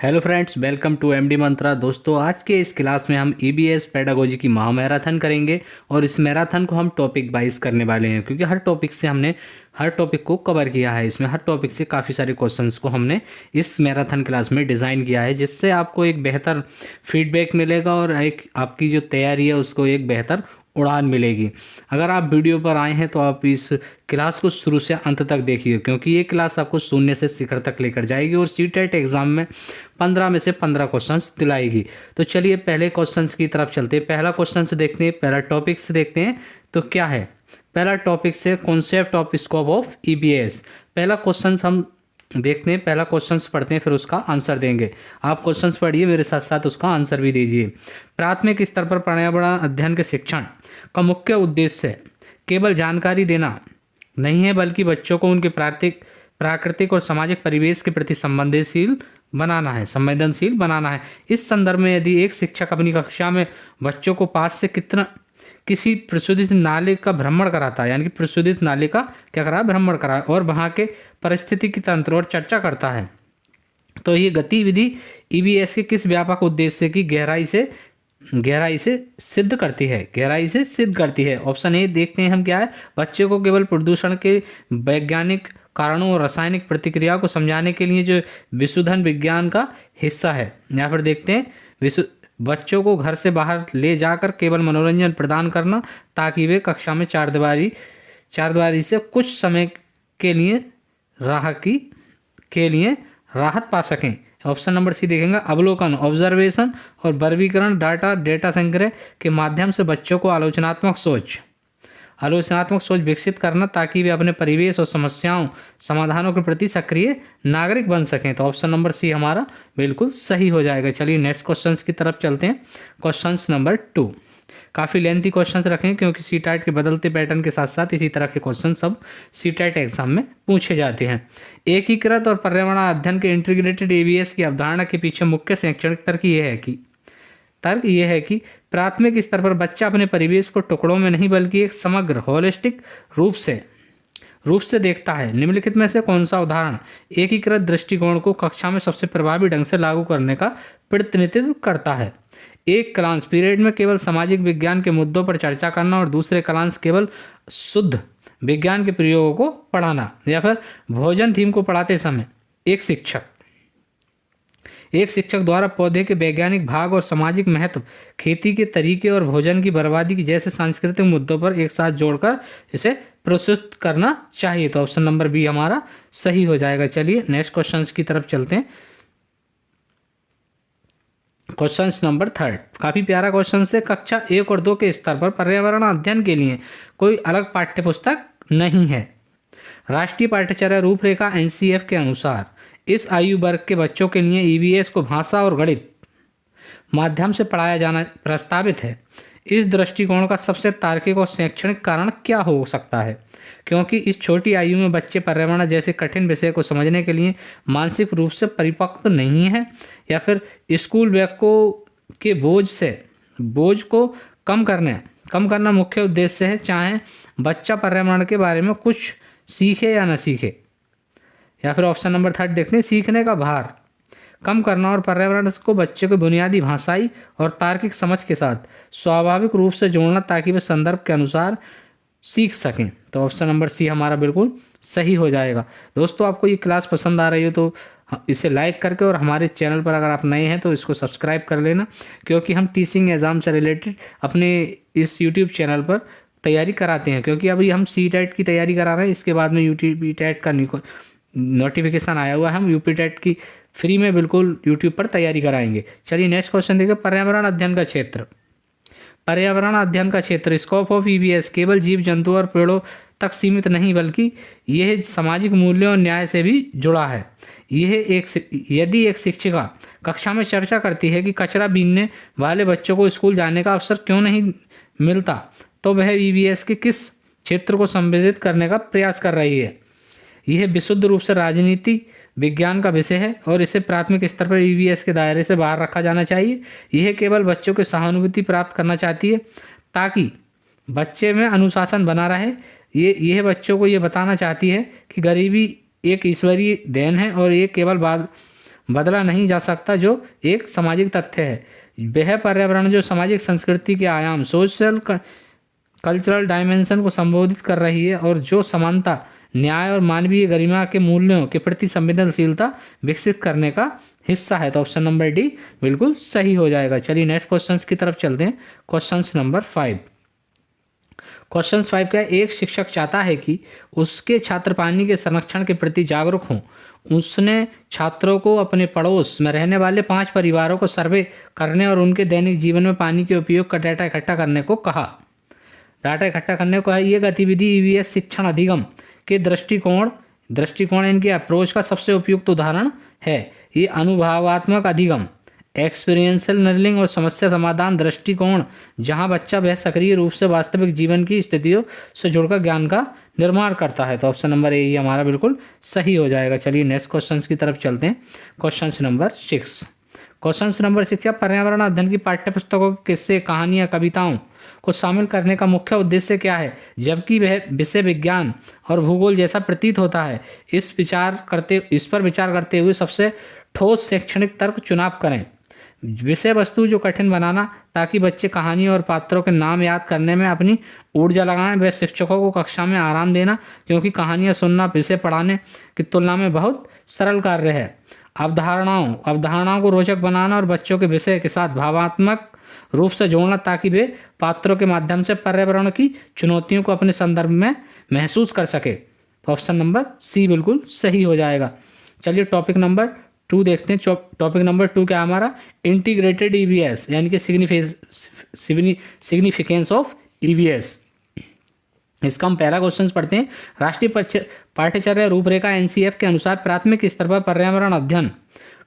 Hello friends, welcome to MD Mantra. दोस्तों, आज के इस क्लास में हम ईबीएस पेडागोजी की महा मैराथन करेंगे और इस मैराथन को हम टॉपिक वाइज करने वाले हैं, क्योंकि हर टॉपिक से हमने हर टॉपिक को कवर किया है। इसमें हर टॉपिक से काफ़ी सारे क्वेश्चंस को हमने इस मैराथन क्लास में डिज़ाइन किया है, जिससे आपको एक बेहतर फीडबैक मिलेगा और एक आपकी जो तैयारी है उसको एक बेहतर उड़ान मिलेगी। अगर आप वीडियो पर आए हैं तो आप इस क्लास को शुरू से अंत तक देखिए, क्योंकि ये क्लास आपको शून्य से शिखर तक लेकर जाएगी और सीटेट एग्जाम में 15 में से 15 क्वेश्चंस दिलाएगी। तो चलिए पहले क्वेश्चंस की तरफ चलते हैं। पहला क्वेश्चन से देखते हैं, पहला टॉपिक से देखते हैं तो क्या है। पहला टॉपिक से concept of scope of EBS. पहला क्वेश्चन हम देखते हैं, पहला क्वेश्चंस पढ़ते हैं फिर उसका आंसर देंगे। आप क्वेश्चंस पढ़िए, मेरे साथ साथ उसका आंसर भी दीजिए। प्राथमिक स्तर पर पर्यावरण अध्ययन के शिक्षण का मुख्य उद्देश्य केवल जानकारी देना नहीं है, बल्कि बच्चों को उनके प्राकृतिक और सामाजिक परिवेश के प्रति संवेदनशील बनाना है। इस संदर्भ में यदि एक शिक्षक अपनी कक्षा में बच्चों को पास से किसी प्रशोधित नाले का भ्रमण कराता है, यानी कि प्रशोधित नाले का क्या करा, भ्रमण करा, और वहाँ के परिस्थितिकी तंत्र और चर्चा करता है, तो ये गतिविधि ईबीएस के किस व्यापक उद्देश्य की गहराई से सिद्ध करती है। ऑप्शन ए देखते हैं हम क्या है। बच्चे को केवल प्रदूषण के वैज्ञानिक कारणों और रासायनिक प्रतिक्रिया को समझाने के लिए जो विशुद्धन विज्ञान का हिस्सा है। यहाँ पर देखते हैं बच्चों को घर से बाहर ले जाकर केवल मनोरंजन प्रदान करना, ताकि वे कक्षा में चारदीवारी से कुछ समय के लिए राहत पा सकें। ऑप्शन नंबर सी देखेंगे। अवलोकन, ऑब्जर्वेशन और वर्गीकरण, डेटा संग्रह के माध्यम से बच्चों को आलोचनात्मक सोच विकसित करना, ताकि वे अपने परिवेश और समाधानों के प्रति सक्रिय नागरिक बन सकें। तो ऑप्शन नंबर सी हमारा बिल्कुल सही हो जाएगा। चलिए नेक्स्ट क्वेश्चंस की तरफ चलते हैं। क्वेश्चंस नंबर 2 काफ़ी लेंथी क्वेश्चंस रखें, क्योंकि सीटेट के बदलते पैटर्न के साथ साथ इसी तरह के क्वेश्चन सब सीटेट एग्जाम में पूछे जाते हैं। एकीकृत और पर्यावरण अध्ययन के इंटीग्रेटेड ईबीएस की अवधारणा के पीछे मुख्य शैक्षणिक तर्क यह है कि प्राथमिक स्तर पर बच्चा अपने परिवेश को टुकड़ों में नहीं, बल्कि एक समग्र होलिस्टिक रूप से देखता है। निम्नलिखित में से कौन सा उदाहरण एकीकृत दृष्टिकोण को कक्षा में सबसे प्रभावी ढंग से लागू करने का प्रतिनिधित्व करता है। एक क्लास पीरियड में केवल सामाजिक विज्ञान के मुद्दों पर चर्चा करना और दूसरे क्लास केवल शुद्ध विज्ञान के प्रयोगों को पढ़ाना। या फिर भोजन थीम को पढ़ाते समय एक शिक्षक द्वारा पौधे के वैज्ञानिक भाग और सामाजिक महत्व, खेती के तरीके और भोजन की बर्बादी की जैसे सांस्कृतिक मुद्दों पर एक साथ जोड़कर इसे प्रस्तुत करना चाहिए। तो ऑप्शन नंबर बी हमारा सही हो जाएगा। चलिए नेक्स्ट क्वेश्चंस की तरफ चलते हैं। क्वेश्चन नंबर 3 काफ़ी प्यारा क्वेश्चन है। कक्षा 1 और 2 के स्तर पर पर्यावरण अध्ययन के लिए कोई अलग पाठ्यपुस्तक नहीं है। राष्ट्रीय पाठ्यचर्या रूपरेखा एनसीएफ के अनुसार इस आयु वर्ग के बच्चों के लिए ईबीएस को भाषा और गणित माध्यम से पढ़ाया जाना प्रस्तावित है। इस दृष्टिकोण का सबसे तार्किक और शैक्षणिक कारण क्या हो सकता है? क्योंकि इस छोटी आयु में बच्चे पर्यावरण जैसे कठिन विषय को समझने के लिए मानसिक रूप से परिपक्व नहीं है, या फिर स्कूल बैग के बोझ को कम करना मुख्य उद्देश्य है, चाहे बच्चा पर्यावरण के बारे में कुछ सीखे या न सीखे। या फिर ऑप्शन नंबर 3 देखते हैं। सीखने का भार कम करना और पर्यावरण को बच्चे को बुनियादी भाषाई और तार्किक समझ के साथ स्वाभाविक रूप से जोड़ना, ताकि वे संदर्भ के अनुसार सीख सकें। तो ऑप्शन नंबर सी हमारा बिल्कुल सही हो जाएगा। दोस्तों, आपको ये क्लास पसंद आ रही हो तो इसे लाइक करके, और हमारे चैनल पर अगर आप नए हैं तो इसको सब्सक्राइब कर लेना, क्योंकि हम टीचिंग एग्जाम से रिलेटेड अपने इस यूट्यूब चैनल पर तैयारी कराते हैं। क्योंकि अभी हम सीटेट की तैयारी करा रहे हैं, इसके बाद में यूपीटेट का नोटिफिकेशन आया हुआ है। हम यूपीटेट की फ्री में बिल्कुल यूट्यूब पर तैयारी कराएंगे। चलिए नेक्स्ट क्वेश्चन देखिए। पर्यावरण अध्ययन का क्षेत्र स्कोप ऑफ ईबीएस केवल जीव जंतु और पेड़ों तक सीमित नहीं, बल्कि यह सामाजिक मूल्यों और न्याय से भी जुड़ा है। यदि एक शिक्षिका कक्षा में चर्चा करती है कि कचरा बीनने वाले बच्चों को स्कूल जाने का अवसर क्यों नहीं मिलता, तो वह ईबीएस के किस क्षेत्र को संबोधित करने का प्रयास कर रही है। यह विशुद्ध रूप से राजनीति विज्ञान का विषय है और इसे प्राथमिक स्तर पर ईबीएस के दायरे से बाहर रखा जाना चाहिए। यह केवल बच्चों की सहानुभूति प्राप्त करना चाहती है, ताकि बच्चे में अनुशासन बना रहे। यह बच्चों को ये बताना चाहती है कि गरीबी एक ईश्वरीय देन है और ये केवल बदला नहीं जा सकता, जो एक सामाजिक तथ्य है। वह पर्यावरण जो सामाजिक संस्कृति के आयाम, सोशल कल्चरल डायमेंशन को संबोधित कर रही है और जो समानता, न्याय और मानवीय गरिमा के मूल्यों के प्रति संवेदनशीलता विकसित करने का हिस्सा है। तो ऑप्शन नंबर डी बिल्कुल सही हो जाएगा। चलिए नेक्स्ट क्वेश्चन की तरफ चलते हैं। Question number 5। क्वेश्चन 5 का एक शिक्षक चाहता है कि उसके छात्र पानी के संरक्षण के प्रति जागरूक हों। उसने छात्रों को अपने पड़ोस में रहने वाले 5 परिवारों को सर्वे करने और उनके दैनिक जीवन में पानी के उपयोग का डाटा इकट्ठा करने को कहा। डाटा इकट्ठा करने को है। ये गतिविधि ईवीएस शिक्षण अधिगम के दृष्टिकोण इनके अप्रोच का सबसे उपयुक्त उदाहरण है। ये अनुभवात्मक अधिगम, एक्सपीरियंशियल लर्निंग और समस्या समाधान दृष्टिकोण, जहां बच्चा वह सक्रिय रूप से वास्तविक जीवन की स्थितियों से जुड़कर ज्ञान का निर्माण करता है। तो ऑप्शन नंबर ए ही हमारा बिल्कुल सही हो जाएगा। चलिए नेक्स्ट क्वेश्चन की तरफ चलते हैं। Question number 6। क्वेश्चन नंबर 6 या पर्यावरण अध्ययन की पाठ्यपुस्तकों के किस्से, कहानियां, कविताओं को शामिल करने का मुख्य उद्देश्य क्या है, जबकि वह विषय विज्ञान और भूगोल जैसा प्रतीत होता है। इस पर विचार करते हुए सबसे ठोस शैक्षणिक तर्क चुनाव करें। विषय वस्तु जो कठिन बनाना, ताकि बच्चे कहानी और पात्रों के नाम याद करने में अपनी ऊर्जा लगाएं। वह शिक्षकों को कक्षा में आराम देना, क्योंकि कहानियां सुनना विषय पढ़ाने की तुलना में बहुत सरल कार्य है। अवधारणाओं को रोचक बनाना और बच्चों के विषय के साथ भावात्मक रूप से जोड़ना, ताकि वे पात्रों के माध्यम से पर्यावरण की चुनौतियों को अपने संदर्भ में महसूस कर सके। तो ऑप्शन नंबर सी बिल्कुल सही हो जाएगा। चलिए टॉपिक नंबर 2 देखते हैं। टॉपिक नंबर 2 क्या हमारा, इंटीग्रेटेड ईवीएस, यानी कि सिग्निफिकेंस ऑफ ईवीएस। इसका हम पहला क्वेश्चन पढ़ते हैं। राष्ट्रीय पाठ्यचर्या रूपरेखा एनसीएफ के अनुसार प्राथमिक स्तर पर पर्यावरण अध्ययन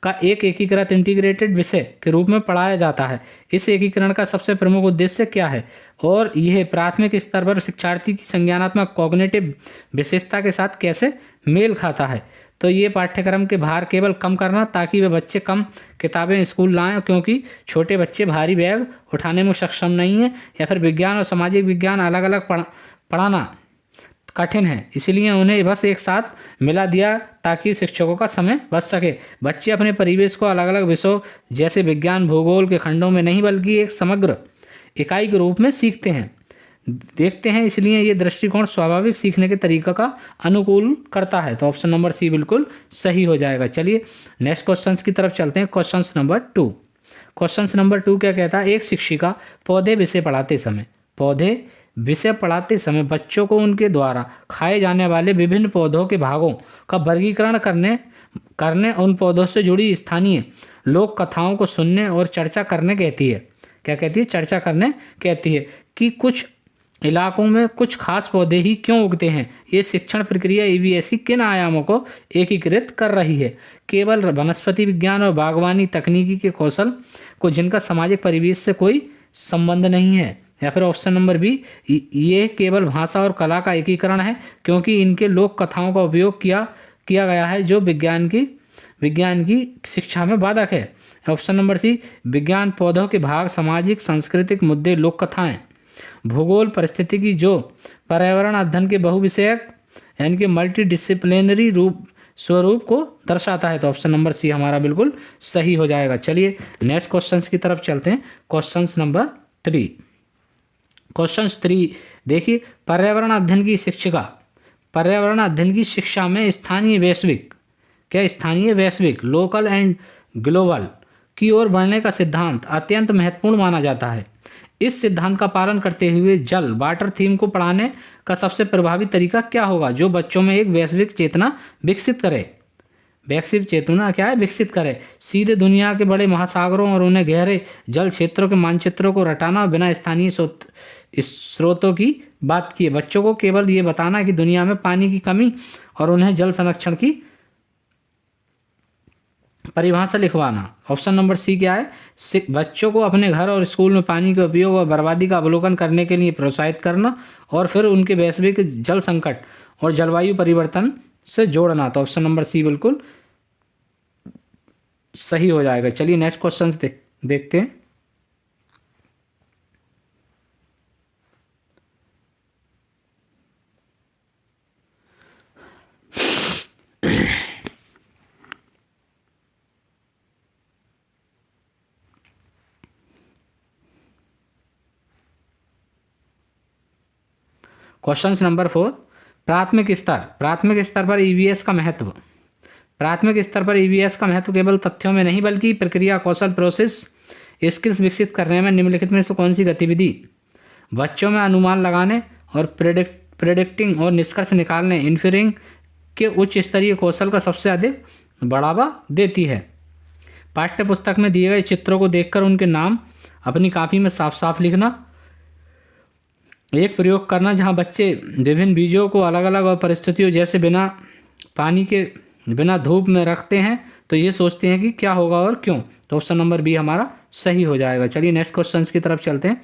का एक एकीकृत इंटीग्रेटेड विषय के रूप में पढ़ाया जाता है। इस एकीकरण का सबसे प्रमुख उद्देश्य क्या है, और यह प्राथमिक स्तर पर शिक्षार्थी की संज्ञानात्मक कॉग्निटिव विशेषता के साथ कैसे मेल खाता है। तो ये पाठ्यक्रम के भार केवल कम करना, ताकि वे बच्चे कम किताबें स्कूल लाएं, क्योंकि छोटे बच्चे भारी बैग उठाने में सक्षम नहीं हैं, या फिर विज्ञान और सामाजिक विज्ञान अलग अलग पढ़ाना कठिन है, इसलिए उन्हें बस एक साथ मिला दिया ताकि शिक्षकों का समय बच सके। बच्चे अपने परिवेश को अलग अलग विषयों जैसे विज्ञान, भूगोल के खंडों में नहीं, बल्कि एक समग्र इकाई के रूप में सीखते हैं, देखते हैं। इसलिए ये दृष्टिकोण स्वाभाविक सीखने के तरीक़ा का अनुकूल करता है। तो ऑप्शन नंबर सी बिल्कुल सही हो जाएगा। चलिए नेक्स्ट क्वेश्चन की तरफ चलते हैं। Question number 2। क्वेश्चन नंबर 2 क्या कहता है, एक शिक्षिका पौधे विषय पढ़ाते समय बच्चों को उनके द्वारा खाए जाने वाले विभिन्न पौधों के भागों का वर्गीकरण करने उन पौधों से जुड़ी स्थानीय लोक कथाओं को सुनने और चर्चा करने कहती है। क्या कहती है, चर्चा करने कहती है कि कुछ इलाकों में कुछ खास पौधे ही क्यों उगते हैं। ये शिक्षण प्रक्रिया ईवीएस की किन आयामों को एकीकृत कर रही है, केवल वनस्पति विज्ञान और बागवानी तकनीकी के कौशल को, जिनका सामाजिक परिवेश से कोई संबंध नहीं है, या फिर ऑप्शन नंबर बी, ये केवल भाषा और कला का एकीकरण है, क्योंकि इनके लोक कथाओं का उपयोग किया गया है जो विज्ञान की शिक्षा में बाधक है। ऑप्शन नंबर सी, विज्ञान, पौधों के भाग, सामाजिक सांस्कृतिक मुद्दे, लोक कथाएं, भूगोल, परिस्थितिकी जो पर्यावरण अध्ययन के बहुविषयक यानी कि मल्टीडिसिप्लिनरी स्वरूप को दर्शाता है। तो ऑप्शन नंबर सी हमारा बिल्कुल सही हो जाएगा। चलिए नेक्स्ट क्वेश्चन की तरफ चलते हैं। Question number 3। क्वेश्चन 3 देखिए, पर्यावरण अध्ययन की शिक्षा में स्थानीय वैश्विक लोकल एंड ग्लोबल की ओर बढ़ने का सिद्धांत अत्यंत महत्वपूर्ण माना जाता है। इस सिद्धांत का पालन करते हुए वाटर थीम को पढ़ाने का सबसे प्रभावी तरीका क्या होगा, जो बच्चों में एक वैश्विक चेतना विकसित करे। सीधे दुनिया के बड़े महासागरों और उन्हें गहरे जल क्षेत्रों के मानचित्रों को रटाना, बिना स्थानीय स्रोतों की बात किए। बच्चों को केवल ये बताना कि दुनिया में पानी की कमी और उन्हें जल संरक्षण की परिभाषा लिखवाना। ऑप्शन नंबर सी क्या है, बच्चों को अपने घर और स्कूल में पानी के उपयोग और बर्बादी का अवलोकन करने के लिए प्रोत्साहित करना, और फिर उनके वैश्विक जल संकट और जलवायु परिवर्तन से जोड़ना। तो ऑप्शन नंबर सी बिल्कुल सही हो जाएगा। चलिए नेक्स्ट क्वेश्चन देखते हैं। क्वेश्चन नंबर 4, प्राथमिक स्तर पर ईवीएस का महत्व। प्राथमिक स्तर पर ईवीएस का महत्व केवल तथ्यों में नहीं बल्कि प्रक्रिया, कौशल, प्रोसेस, स्किल्स विकसित करने में निम्नलिखित में से कौन सी गतिविधि बच्चों में अनुमान लगाने और प्रेडिक्टिंग और निष्कर्ष निकालने, इन्फेरिंग के उच्च स्तरीय कौशल का सबसे अधिक बढ़ावा देती है। पाठ्य पुस्तक में दिए गए चित्रों को देखकर उनके नाम अपनी कॉपी में साफ साफ लिखना। एक प्रयोग करना जहां बच्चे विभिन्न बीजों को अलग अलग और परिस्थितियों जैसे बिना पानी के, बिना धूप में रखते हैं तो ये सोचते हैं कि क्या होगा और क्यों। तो ऑप्शन नंबर बी हमारा सही हो जाएगा। चलिए नेक्स्ट क्वेश्चन की तरफ चलते हैं।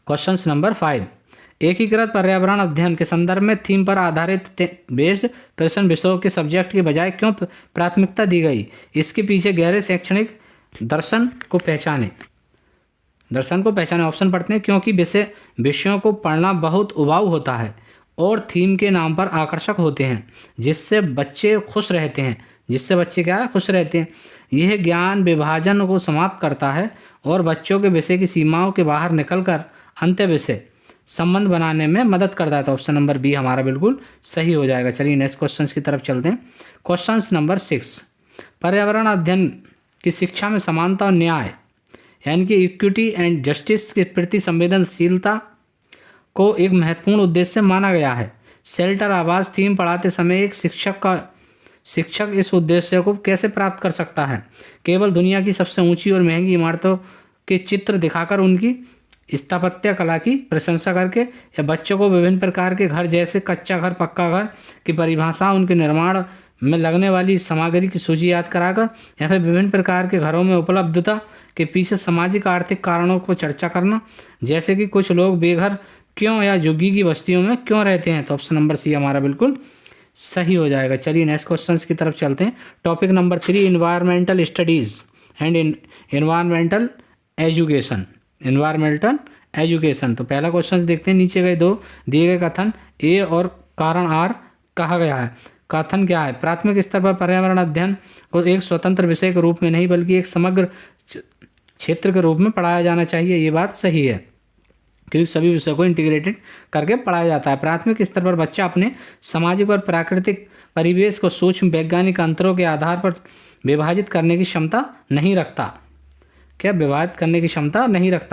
क्वेश्चन नंबर 5, एकीकृत पर्यावरण अध्ययन के संदर्भ में थीम पर आधारित बेस्ड प्रश्न विषयों के सब्जेक्ट के बजाय क्यों प्राथमिकता दी गई? इसके पीछे गहरे शैक्षणिक दर्शन को पहचाने। ऑप्शन पढ़ते हैं। क्योंकि विषयों को पढ़ना बहुत उबाऊ होता है और थीम के नाम पर आकर्षक होते हैं, जिससे बच्चे खुश रहते हैं। खुश रहते हैं। यह ज्ञान विभाजन को समाप्त करता है और बच्चों के विषय की सीमाओं के बाहर निकलकर अंत्य विषय संबंध बनाने में मदद करता है। तो ऑप्शन नंबर बी हमारा बिल्कुल सही हो जाएगा। चलिए नेक्स्ट क्वेश्चन की तरफ चलते हैं। क्वेश्चन नंबर 6, पर्यावरण अध्ययन की शिक्षा में समानता और न्याय यानी कि इक्विटी एंड जस्टिस के प्रति संवेदनशीलता को एक महत्वपूर्ण उद्देश्य माना गया है। शेल्टर आवास थीम पढ़ाते समय एक शिक्षक इस उद्देश्य को कैसे प्राप्त कर सकता है? केवल दुनिया की सबसे ऊंची और महंगी इमारतों के चित्र दिखाकर उनकी स्थापत्य कला की प्रशंसा करके, या बच्चों को विभिन्न प्रकार के घर जैसे कच्चा घर, पक्का घर की परिभाषा, उनके निर्माण में लगने वाली सामग्री की सूची याद कराकर, या फिर विभिन्न प्रकार के घरों में उपलब्धता के पीछे सामाजिक आर्थिक कारणों को चर्चा करना, जैसे कि कुछ लोग बेघर क्यों या झुग्गी की बस्तियों में क्यों रहते हैं। तो ऑप्शन नंबर सी हमारा बिल्कुल सही हो जाएगा। चलिए नेक्स्ट क्वेश्चन की तरफ चलते हैं। Topic number 3, environmental studies and environmental education. तो पहला क्वेश्चन देखते हैं। नीचे गए दो दिए गए कथन ए और कारण आर कहा गया है। कथन क्या है? प्राथमिक स्तर पर पर्यावरण अध्ययन को एक स्वतंत्र विषय के रूप में नहीं बल्कि एक समग्र क्षेत्र के रूप में पढ़ाया जाना चाहिए। ये बात सही है क्योंकि सभी विषयों को इंटीग्रेटेड करके पढ़ाया जाता है। प्राथमिक स्तर पर बच्चा अपने सामाजिक और प्राकृतिक परिवेश को सूक्ष्म वैज्ञानिक अंतरों के आधार पर विभाजित करने की क्षमता नहीं रखता।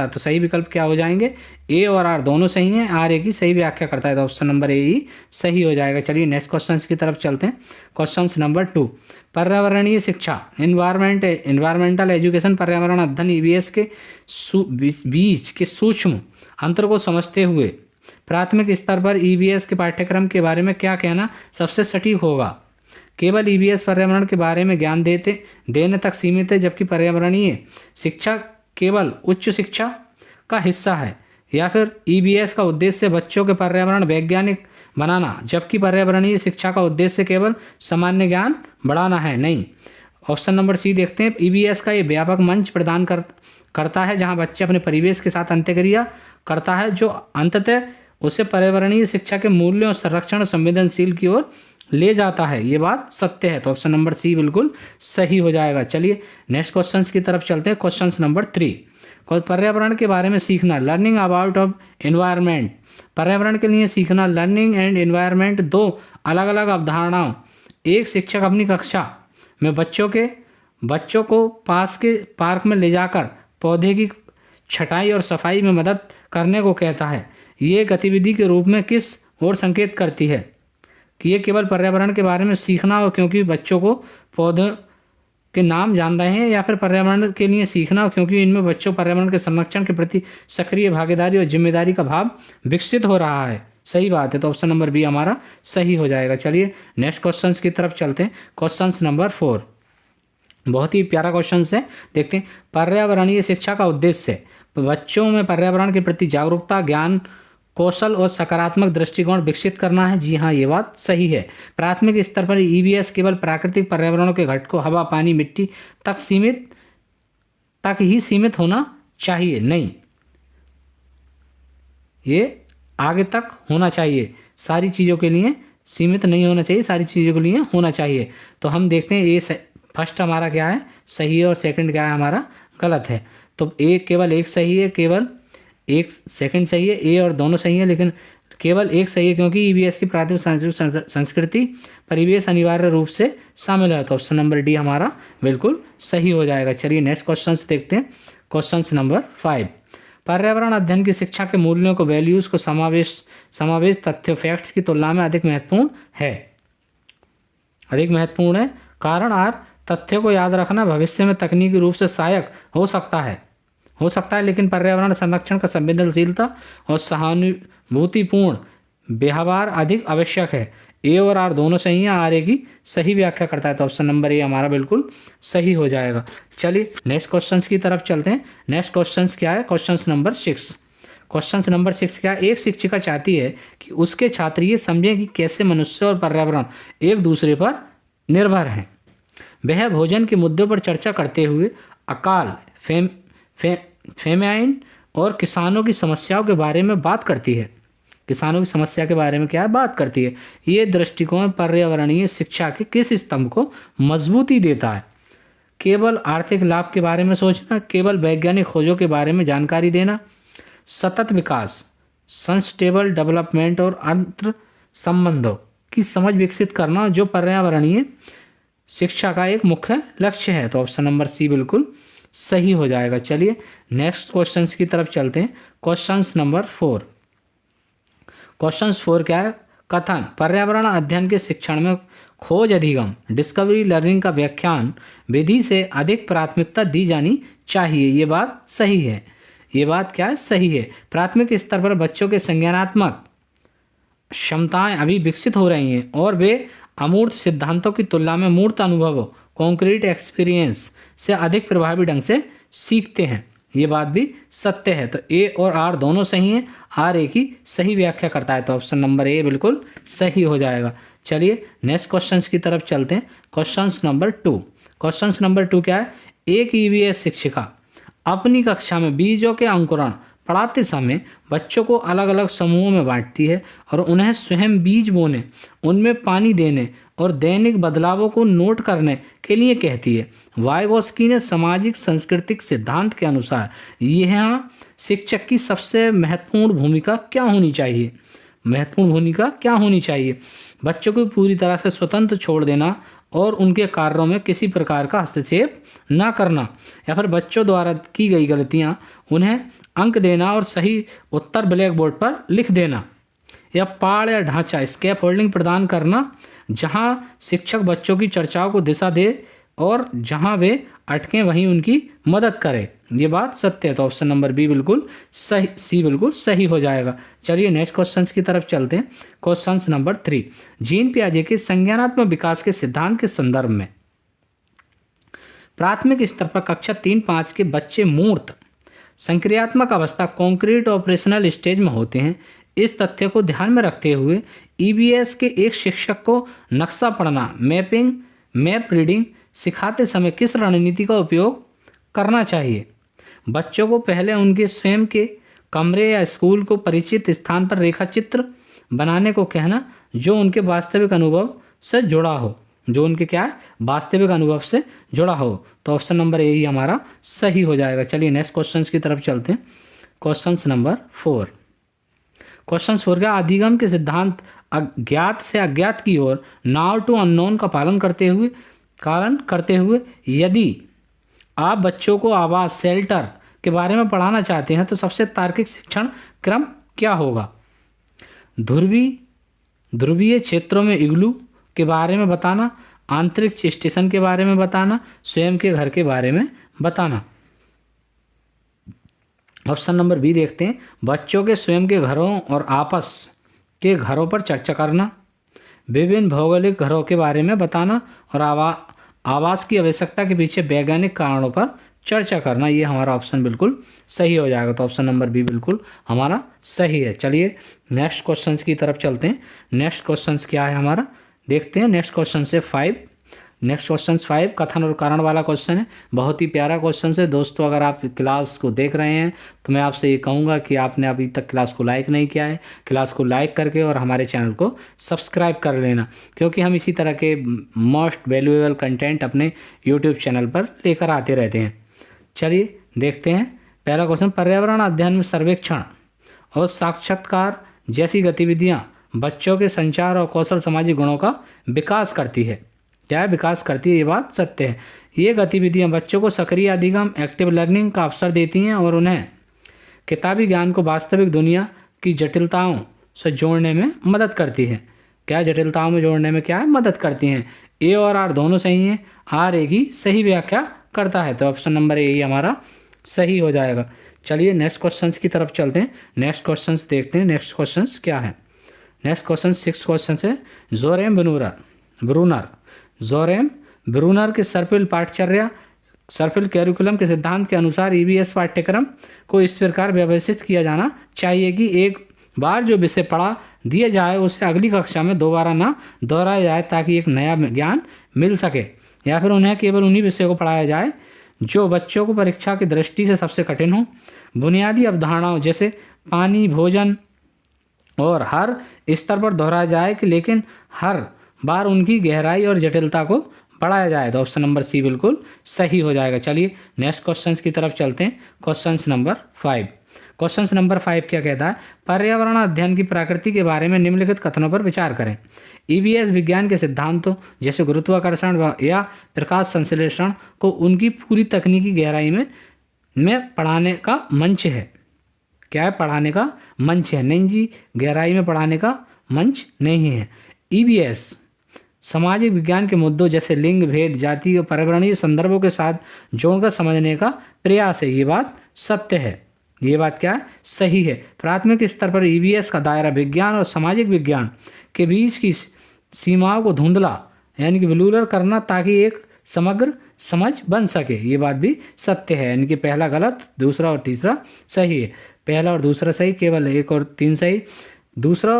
तो सही विकल्प क्या हो जाएंगे? ए और आर दोनों सही हैं। आर ए की सही व्याख्या करता है, तो ऑप्शन नंबर ए ही सही हो जाएगा। चलिए नेक्स्ट क्वेश्चन की तरफ चलते हैं। क्वेश्चन नंबर 2, पर्यावरणीय शिक्षा इन्वायरमेंटल एजुकेशन पर्यावरण अध्ययन ईवीएस के बीच के सूक्ष्म अंतर को समझते हुए प्राथमिक स्तर पर ईवीएस के पाठ्यक्रम के बारे में क्या कहना सबसे सटीक होगा? केवल ईवीएस पर्यावरण के बारे में ज्ञान देने तक सीमित है, जबकि पर्यावरणीय शिक्षा केवल उच्च शिक्षा का हिस्सा है, या फिर ईवीएस का उद्देश्य बच्चों के पर्यावरण वैज्ञानिक बनाना जबकि पर्यावरणीय शिक्षा का उद्देश्य केवल सामान्य ज्ञान बढ़ाना है? नहीं। ऑप्शन नंबर सी देखते हैं। ईवीएस का ये व्यापक मंच प्रदान करता है जहां बच्चे अपने परिवेश के साथ अंत्यक्रिया करता है, जो अंततः उसे पर्यावरणीय शिक्षा के मूल्यों, संरक्षण और संवेदनशील की ओर ले जाता है। ये बात सत्य है, तो ऑप्शन नंबर सी बिल्कुल सही हो जाएगा। चलिए नेक्स्ट क्वेश्चन की तरफ चलते हैं। क्वेश्चन नंबर 3, पर्यावरण के बारे में सीखना, लर्निंग अबाउट ऑफ एनवायरनमेंट। पर्यावरण के लिए सीखना, लर्निंग एंड एनवायरनमेंट दो अलग अलग अवधारणाओं। एक शिक्षक अपनी कक्षा में बच्चों को पास के पार्क में ले जाकर पौधे की छटाई और सफाई में मदद करने को कहता है। ये गतिविधि के रूप में किस ओर संकेत करती है? कि ये केवल पर्यावरण के बारे में सीखना हो क्योंकि बच्चों को पौधों के नाम जान रहे हैं, या फिर पर्यावरण के लिए सीखना हो क्योंकि इनमें बच्चों पर्यावरण के संरक्षण के प्रति सक्रिय भागीदारी और जिम्मेदारी का भाव विकसित हो रहा है? सही बात है, तो ऑप्शन नंबर बी हमारा सही हो जाएगा। चलिए नेक्स्ट क्वेश्चन की तरफ चलते हैं। क्वेश्चन नंबर 4 बहुत ही प्यारा क्वेश्चन है, देखते हैं। पर्यावरणीय शिक्षा का उद्देश्य बच्चों में पर्यावरण के प्रति जागरूकता, ज्ञान, कौशल और सकारात्मक दृष्टिकोण विकसित करना है। जी हाँ, ये बात सही है। प्राथमिक स्तर पर ईवीएस केवल प्राकृतिक पर्यावरणों के घटकों हवा, पानी, मिट्टी तक ही सीमित होना चाहिए, नहीं, ये आगे तक होना चाहिए। सारी चीज़ों के लिए सीमित नहीं होना चाहिए, सारी चीज़ों के लिए होना चाहिए। तो हम देखते हैं ये फर्स्ट हमारा क्या है, सही है, और सेकंड क्या है हमारा गलत है। तो ए केवल एक सही है, केवल एक सेकंड सही है, ए और दोनों सही है, लेकिन तो केवल एक सही है, क्योंकि ईवीएस की प्राथमिक सांस्कृतिक संस्कृति परिवेश अनिवार्य रूप से शामिल है। तो ऑप्शन नंबर डी हमारा बिल्कुल सही हो जाएगा। चलिए नेक्स्ट क्वेश्चन देखते हैं। क्वेश्चन नंबर 5, पर्यावरण अध्ययन की शिक्षा के मूल्यों को, वैल्यूज को समावेश तथ्यों फैक्ट्स की तुलना में अधिक महत्वपूर्ण है। कारण आर, तथ्यों को याद रखना भविष्य में तकनीकी रूप से सहायक हो सकता है, लेकिन पर्यावरण संरक्षण का संवेदनशीलता और सहानुभूतिपूर्ण व्यवहार अधिक आवश्यक है। ए और आर दोनों सही हैं, आर ए की सही व्याख्या करता है। तो ऑप्शन नंबर ए हमारा बिल्कुल सही हो जाएगा। चलिए नेक्स्ट क्वेश्चन की तरफ चलते हैं। नेक्स्ट क्वेश्चन क्या है? Question number 6। क्वेश्चन नंबर 6 क्या है? एक शिक्षिका चाहती है कि उसके छात्र ये समझें कि कैसे मनुष्य और पर्यावरण एक दूसरे पर निर्भर हैं। वह भोजन के मुद्दों पर चर्चा करते हुए अकाल, फेमाइन और किसानों की समस्याओं के बारे में बात करती है। बात करती है। ये दृष्टिकोण पर्यावरणीय शिक्षा के किस स्तंभ को मजबूती देता है? केवल आर्थिक लाभ के बारे में सोचना, केवल वैज्ञानिक खोजों के बारे में जानकारी देना, सतत विकास, सस्टेनेबल डेवलपमेंट और अंतर संबंधों की समझ विकसित करना, जो पर्यावरणीय शिक्षा का एक मुख्य लक्ष्य है। तो ऑप्शन नंबर सी बिल्कुल सही हो जाएगा। चलिए नेक्स्ट क्वेश्चंस की तरफ चलते हैं। Question number 4। क्वेश्चन 4 क्या है? कथन, पर्यावरण अध्ययन के शिक्षण में खोज अधिगम, डिस्कवरी लर्निंग का व्याख्यान विधि से अधिक प्राथमिकता दी जानी चाहिए। ये बात सही है। ये बात क्या है? सही है। प्राथमिक स्तर पर बच्चों के संज्ञानात्मक क्षमताएं अभी विकसित हो रही हैं और वे अमूर्त सिद्धांतों की तुलना में मूर्त अनुभवों, कॉन्क्रीट एक्सपीरियंस से अधिक प्रभावी ढंग से सीखते हैं। ये बात भी सत्य है। तो ए और आर दोनों सही हैं, आर ए की सही व्याख्या करता है। तो ऑप्शन नंबर ए बिल्कुल सही हो जाएगा। चलिए नेक्स्ट क्वेश्चन की तरफ चलते हैं। Question number 2। क्वेश्चन नंबर 2 क्या है? एक ईवीएस शिक्षिका अपनी कक्षा में बीजों के अंकुरण पढ़ाते समय बच्चों को अलग अलग समूहों में बांटती है और उन्हें स्वयं बीज बोने, उनमें पानी देने और दैनिक बदलावों को नोट करने के लिए कहती है। वाइगोस्की ने सामाजिक सांस्कृतिक सिद्धांत के अनुसार यहाँ शिक्षक की सबसे महत्वपूर्ण भूमिका क्या होनी चाहिए? बच्चों को पूरी तरह से स्वतंत्र छोड़ देना और उनके कार्यों में किसी प्रकार का हस्तक्षेप ना करना, या फिर बच्चों द्वारा की गई गलतियाँ उन्हें अंक देना और सही उत्तर ब्लैक बोर्ड पर लिख देना, या पाड़ या ढांचा स्कैप होल्डिंग प्रदान करना, जहां शिक्षक बच्चों की चर्चाओं को दिशा दे और जहां वे अटकें वहीं उनकी मदद करे। ये बात सत्य है। तो ऑप्शन नंबर बी बिल्कुल सही, सी बिल्कुल सही हो जाएगा। चलिए नेक्स्ट क्वेश्चन की तरफ चलते हैं। क्वेश्चन नंबर 3, जीन पियाजे के संज्ञानात्मक विकास के सिद्धांत के संदर्भ में प्राथमिक स्तर पर कक्षा 3-5 के बच्चे मूर्त संक्रियात्मक अवस्था कॉन्क्रीट ऑपरेशनल स्टेज में होते हैं। इस तथ्य को ध्यान में रखते हुए ईबीएस के एक शिक्षक को नक्शा पढ़ना, मैप रीडिंग सिखाते समय किस रणनीति का उपयोग करना चाहिए? बच्चों को पहले उनके स्वयं के कमरे या स्कूल को परिचित स्थान पर रेखा चित्र बनाने को कहना, जो उनके वास्तविक अनुभव से जुड़ा हो। तो ऑप्शन नंबर ए ही हमारा सही हो जाएगा। चलिए नेक्स्ट क्वेश्चन की तरफ चलते हैं। Question number 4। क्वेश्चन 4 का अधिगम के सिद्धांत अज्ञात से अज्ञात की ओर, नाउ टू अननोन का पालन करते हुए यदि आप बच्चों को आवास शेल्टर के बारे में पढ़ाना चाहते हैं तो सबसे तार्किक शिक्षण क्रम क्या होगा? ध्रुवीय क्षेत्रों में इग्लू के बारे में बताना, अंतरिक्ष स्टेशन के बारे में बताना, स्वयं के घर के बारे में बताना। ऑप्शन नंबर बी देखते हैं। बच्चों के स्वयं के घरों और आपस के घरों पर चर्चा करना, विभिन्न भौगोलिक घरों के बारे में बताना और आवास की आवश्यकता के पीछे वैज्ञानिक कारणों पर चर्चा करना। ये हमारा ऑप्शन बिल्कुल सही हो जाएगा। तो ऑप्शन नंबर बी बिल्कुल हमारा सही है। चलिए नेक्स्ट क्वेश्चन की तरफ चलते हैं। नेक्स्ट क्वेश्चन क्या है हमारा, देखते हैं। नेक्स्ट क्वेश्चन से 5 कथन और कारण वाला क्वेश्चन है। बहुत ही प्यारा क्वेश्चन है दोस्तों। अगर आप क्लास को देख रहे हैं तो मैं आपसे ये कहूँगा कि आपने अभी तक क्लास को लाइक नहीं किया है, क्लास को लाइक करके और हमारे चैनल को सब्सक्राइब कर लेना, क्योंकि हम इसी तरह के मोस्ट वैल्यूएबल कंटेंट अपने यूट्यूब चैनल पर लेकर आते रहते हैं। चलिए देखते हैं पहला क्वेश्चन। पर्यावरण अध्ययन में सर्वेक्षण और साक्षात्कार जैसी गतिविधियां बच्चों के संचार और कौशल सामाजिक गुणों का विकास करती है। क्या है? विकास करती है, ये बात सत्य है। ये गतिविधियां बच्चों को सक्रिय अधिगम एक्टिव लर्निंग का अवसर देती हैं और उन्हें किताबी ज्ञान को वास्तविक दुनिया की जटिलताओं से जोड़ने में मदद करती है। क्या जटिलताओं में जोड़ने में क्या है? मदद करती हैं। ए और आर दोनों सही हैं। आर ए की सही व्याख्या करता है, तो ऑप्शन नंबर ए ही हमारा सही हो जाएगा। चलिए नेक्स्ट क्वेश्चंस की तरफ चलते हैं। नेक्स्ट क्वेश्चंस देखते हैं। नेक्स्ट क्वेश्चंस क्या है? नेक्स्ट क्वेश्चन 6 क्वेश्चन है। जोरेम ब्रूनर के सर्पिल कैरिकुलम के सिद्धांत के अनुसार ईबीएस पाठ्यक्रम को इस प्रकार व्यवस्थित किया जाना चाहिए कि एक बार जो विषय पढ़ा दिया जाए उसे अगली कक्षा में दोबारा ना दोहराया जाए, ताकि एक नया ज्ञान मिल सके, या फिर उन्हें केवल उन्हीं विषयों को पढ़ाया जाए जो बच्चों को परीक्षा की दृष्टि से सबसे कठिन हो। बुनियादी अवधारणाओं जैसे पानी, भोजन और हर स्तर पर दोहराया जाए कि लेकिन हर बार उनकी गहराई और जटिलता को बढ़ाया जाए, तो ऑप्शन नंबर सी बिल्कुल सही हो जाएगा। चलिए नेक्स्ट क्वेश्चंस की तरफ चलते हैं। क्वेश्चंस नंबर 5 क्या कहता है? पर्यावरण अध्ययन की प्रकृति के बारे में निम्नलिखित कथनों पर विचार करें। ईबीएस विज्ञान के सिद्धांतों जैसे गुरुत्वाकर्षण या प्रकाश संश्लेषण को उनकी पूरी तकनीकी गहराई में पढ़ाने का मंच है। क्या है? पढ़ाने का मंच है। नहीं जी, गहराई में पढ़ाने का मंच नहीं है। ईबीएस सामाजिक विज्ञान के मुद्दों जैसे लिंग भेद, जाति और पर्यावरणीय संदर्भों के साथ जोड़कर समझने का प्रयास है। ये बात सत्य है। ये बात क्या है? सही है। प्राथमिक स्तर पर ईबीएस का दायरा विज्ञान और सामाजिक विज्ञान के बीच की सीमाओं को धुंधला यानी कि ब्लूरर करना, ताकि एक समग्र समझ बन सके। ये बात भी सत्य है। यानी कि पहला गलत, दूसरा और तीसरा सही है। पहला और दूसरा सही, केवल 1 और 3 सही, दूसरा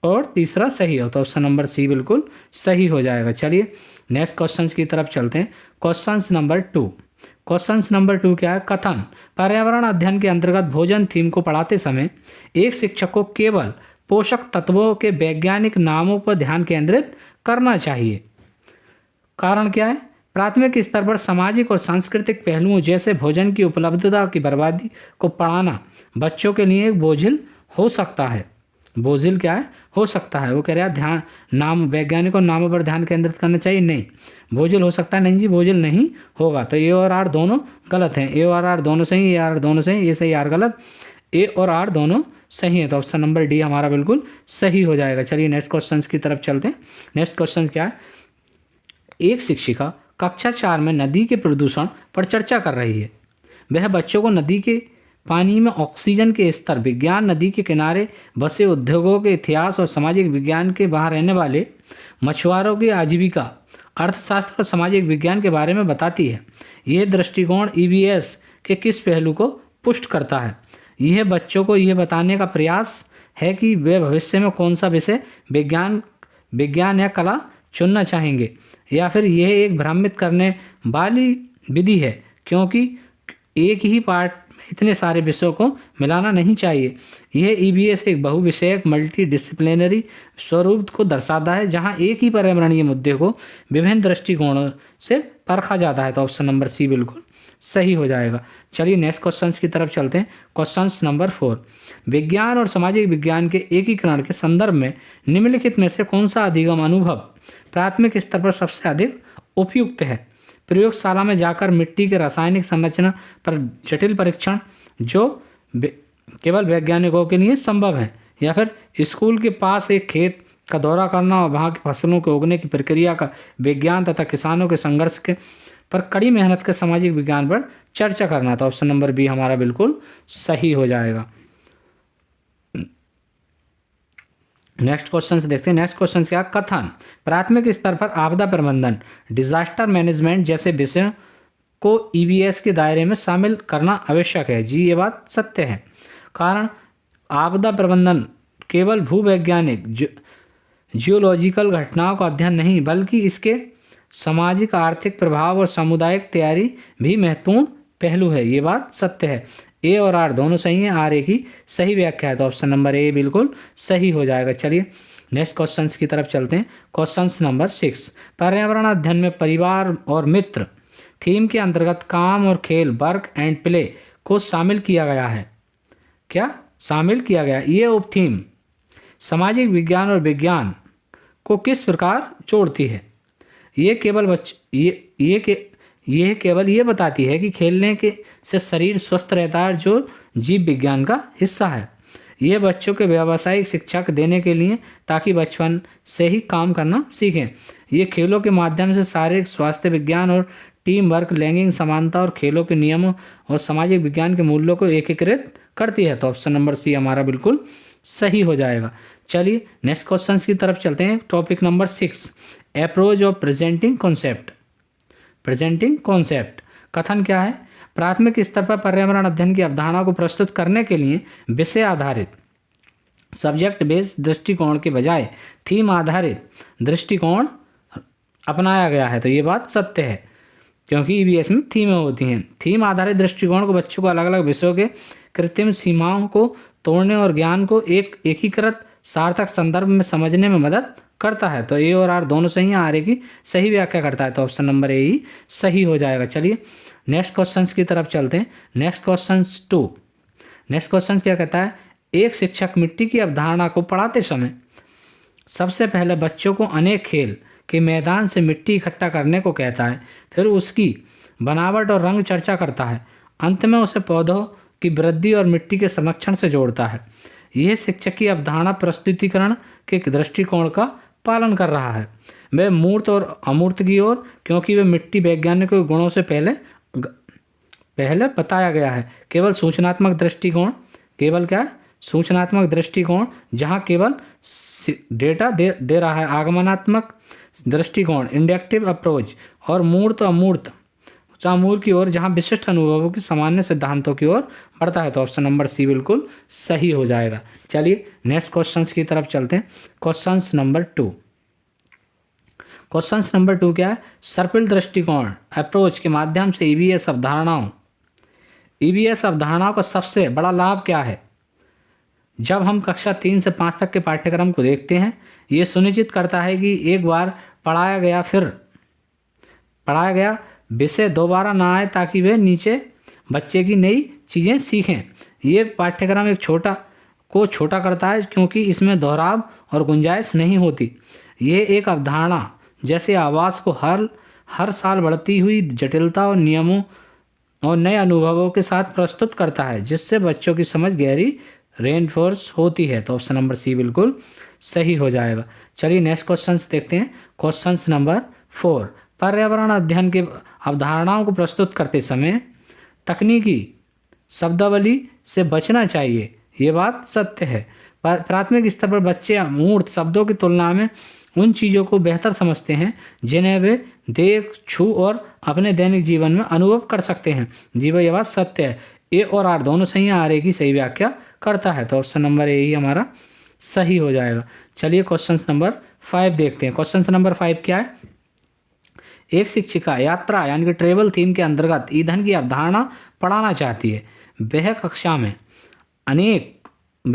और तीसरा सही हो, तो ऑप्शन नंबर सी बिल्कुल सही हो जाएगा। चलिए नेक्स्ट क्वेश्चंस की तरफ चलते हैं। क्वेश्चंस नंबर 2 क्या है? कथन। पर्यावरण अध्ययन के अंतर्गत भोजन थीम को पढ़ाते समय एक शिक्षक को केवल पोषक तत्वों के वैज्ञानिक नामों पर ध्यान केंद्रित करना चाहिए। कारण क्या है? प्राथमिक स्तर पर सामाजिक और सांस्कृतिक पहलुओं जैसे भोजन की उपलब्धता की बर्बादी को पढ़ाना बच्चों के लिए एक बोझिल हो सकता है। बोझिल क्या है? हो सकता है। वो कह रहा है ध्यान नाम वैज्ञानिकों नामों पर ध्यान केंद्रित करना चाहिए। नहीं, बोझिल हो सकता है। नहीं जी, बोझिल नहीं होगा। तो ए और आर दोनों गलत हैं। ए और आर दोनों सही, ए आर दोनों सही, ए सही आर गलत, ए और आर दोनों सही है, तो ऑप्शन नंबर डी हमारा बिल्कुल सही हो जाएगा। चलिए नेक्स्ट क्वेश्चन की तरफ चलते हैं। नेक्स्ट क्वेश्चन क्या है? एक शिक्षिका कक्षा 4 में नदी के प्रदूषण पर चर्चा कर रही है। वह बच्चों को नदी के पानी में ऑक्सीजन के स्तर, विज्ञान, नदी के किनारे बसे उद्योगों के इतिहास और सामाजिक विज्ञान के बाहर रहने वाले मछुआरों की आजीविका, अर्थशास्त्र और सामाजिक विज्ञान के बारे में बताती है। यह दृष्टिकोण ईबीएस के किस पहलू को पुष्ट करता है? यह बच्चों को यह बताने का प्रयास है कि वे भविष्य में कौन सा विषय विज्ञान या कला चुनना चाहेंगे, या फिर यह एक भ्रमित करने वाली विधि है क्योंकि एक ही पाठ में इतने सारे विषयों को मिलाना नहीं चाहिए। यह ईबीएस एक बहुविषयक मल्टी डिसिप्लिनरी स्वरूप को दर्शाता है, जहां एक ही पर्यावरणीय मुद्दे को विभिन्न दृष्टिकोणों से परखा जाता है, तो ऑप्शन नंबर सी बिल्कुल सही हो जाएगा। चलिए नेक्स्ट क्वेश्चंस की तरफ चलते हैं। क्वेश्चंस नंबर 4, विज्ञान और सामाजिक विज्ञान के एकीकरण के संदर्भ में निम्नलिखित में से कौन सा अधिगम अनुभव प्राथमिक स्तर पर सबसे अधिक उपयुक्त है? प्रयोगशाला में जाकर मिट्टी के रासायनिक संरचना पर जटिल परीक्षण जो केवल वैज्ञानिकों के लिए संभव है, या फिर स्कूल के पास एक खेत का दौरा करना और वहाँ की फसलों के उगने की प्रक्रिया का विज्ञान तथा किसानों के संघर्ष के पर कड़ी मेहनत के सामाजिक विज्ञान पर चर्चा करना, तो ऑप्शन नंबर बी हमारा बिल्कुल सही हो जाएगा। नेक्स्ट क्वेश्चन से देखते हैं। नेक्स्ट क्वेश्चन क्या? कथन। प्राथमिक स्तर पर आपदा प्रबंधन, डिजास्टर मैनेजमेंट जैसे विषयों को ईबीएस के दायरे में शामिल करना आवश्यक है। जी, ये बात सत्य है। कारण आपदा प्रबंधन केवल भूवैज्ञानिक जियोलॉजिकल घटनाओं का अध्ययन नहीं, बल्कि इसके सामाजिक, आर्थिक प्रभाव और सामुदायिक तैयारी भी महत्वपूर्ण पहलू है। ये बात सत्य है। ए और आर दोनों सही हैं। आर ए की सही व्याख्या है, तो ऑप्शन नंबर ए बिल्कुल सही हो जाएगा। चलिए नेक्स्ट क्वेश्चंस की तरफ चलते हैं। क्वेश्चंस नंबर 6, पर्यावरण अध्ययन में परिवार और मित्र थीम के अंतर्गत काम और खेल, वर्क एंड प्ले को शामिल किया गया है। क्या शामिल किया गया? ये उप थीम सामाजिक विज्ञान और विज्ञान को किस प्रकार जोड़ती है? ये केवल ये बताती है कि खेलने के से शरीर स्वस्थ रहता है, जो जीव विज्ञान का हिस्सा है। ये बच्चों के व्यावसायिक शिक्षा देने के लिए, ताकि बचपन से ही काम करना सीखें। ये खेलों के माध्यम से शारीरिक स्वास्थ्य विज्ञान और टीम वर्क, लैंगिक समानता और खेलों के नियमों और सामाजिक विज्ञान के मूल्यों को एकीकृत करती है। तो ऑप्शन नंबर सी हमारा बिल्कुल सही हो जाएगा। चलिए नेक्स्ट क्वेश्चन की तरफ चलते हैं। Topic number 6, approach of presenting concept. Presenting concept कथन क्या है? प्राथमिक स्तर पर पर्यावरण अध्ययन की अवधारणा को प्रस्तुत करने के लिए विषय आधारित सब्जेक्ट बेस्ड दृष्टिकोण के बजाय थीम आधारित दृष्टिकोण अपनाया गया है। तो ये बात सत्य है, क्योंकि ईवीएस में थीमें होती हैं। थीम आधारित दृष्टिकोण को बच्चों को अलग अलग विषयों के कृत्रिम सीमाओं को तोड़ने और ज्ञान को एक एकीकृत सार्थक संदर्भ में समझने में मदद करता है। तो ए और आर दोनों सही हैं, आर ए की सही व्याख्या करता है। तो ऑप्शन नंबर ए ही सही हो जाएगा। चलिए नेक्स्ट क्वेश्चन की तरफ चलते हैं। Next question 2। नेक्स्ट क्वेश्चन क्या कहता है? एक शिक्षक मिट्टी की अवधारणा को पढ़ाते समय सबसे पहले बच्चों को अनेक खेल के मैदान से मिट्टी इकट्ठा करने को कहता है, फिर उसकी बनावट और रंग चर्चा करता है, अंत में उसे पौधों की वृद्धि और मिट्टी के संरक्षण से जोड़ता है। यह शिक्षक की अवधारणा प्रस्तुतिकरण के दृष्टिकोण का पालन कर रहा है। वह मूर्त और अमूर्त की ओर, क्योंकि वे मिट्टी वैज्ञानिक गुणों से पहले बताया गया है। केवल सूचनात्मक दृष्टिकोण, केवल क्या? सूचनात्मक दृष्टिकोण, जहाँ केवल डेटा दे रहा है। आगमनात्मक दृष्टिकोण, इंडक्टिव अप्रोच, और मूर्त अमूर्त चामूर की ओर, जहाँ विशिष्ट अनुभवों की सामान्य सिद्धांतों की ओर बढ़ता है। तो ऑप्शन नंबर सी बिल्कुल सही हो जाएगा। चलिए नेक्स्ट क्वेश्चंस की तरफ चलते हैं। Questions number 2। क्वेश्चंस नंबर 2 क्या है? सर्पिल दृष्टिकोण अप्रोच के माध्यम से ईवीएस अवधारणाओं का सबसे बड़ा लाभ क्या है? जब हम कक्षा 3 से 5 तक के पाठ्यक्रम को देखते हैं, ये सुनिश्चित करता है कि एक बार पढ़ाया गया विषय दोबारा ना आए, ताकि वे नीचे बच्चे की नई चीज़ें सीखें। ये पाठ्यक्रम छोटा करता है, क्योंकि इसमें दोहराव और गुंजाइश नहीं होती। ये एक अवधारणा जैसे आवाज़ को हर साल बढ़ती हुई जटिलता और नियमों और नए अनुभवों के साथ प्रस्तुत करता है, जिससे बच्चों की समझ गहरी रेनफोर्स होती है। तो ऑप्शन नंबर सी बिल्कुल सही हो जाएगा। चलिए नेक्स्ट क्वेश्चन देखते हैं। Question number 4। पर्यावरण अध्ययन के अवधारणाओं को प्रस्तुत करते समय तकनीकी शब्दावली से बचना चाहिए। ये बात सत्य है। प्राथमिक स्तर पर बच्चे अमूर्त शब्दों की तुलना में उन चीज़ों को बेहतर समझते हैं जिन्हें वे देख, छू और अपने दैनिक जीवन में अनुभव कर सकते हैं। जी भाई, ये बात सत्य है। ए और आर दोनों सही हैं, आर ए की सही व्याख्या करता है। तो ऑप्शन नंबर ए ही हमारा सही हो जाएगा। चलिए क्वेश्चन नंबर 5 देखते हैं। क्वेश्चन नंबर 5 क्या है? एक शिक्षिका यात्रा यानी कि ट्रेवल थीम के अंतर्गत ईंधन की अवधारणा पढ़ाना चाहती है। वह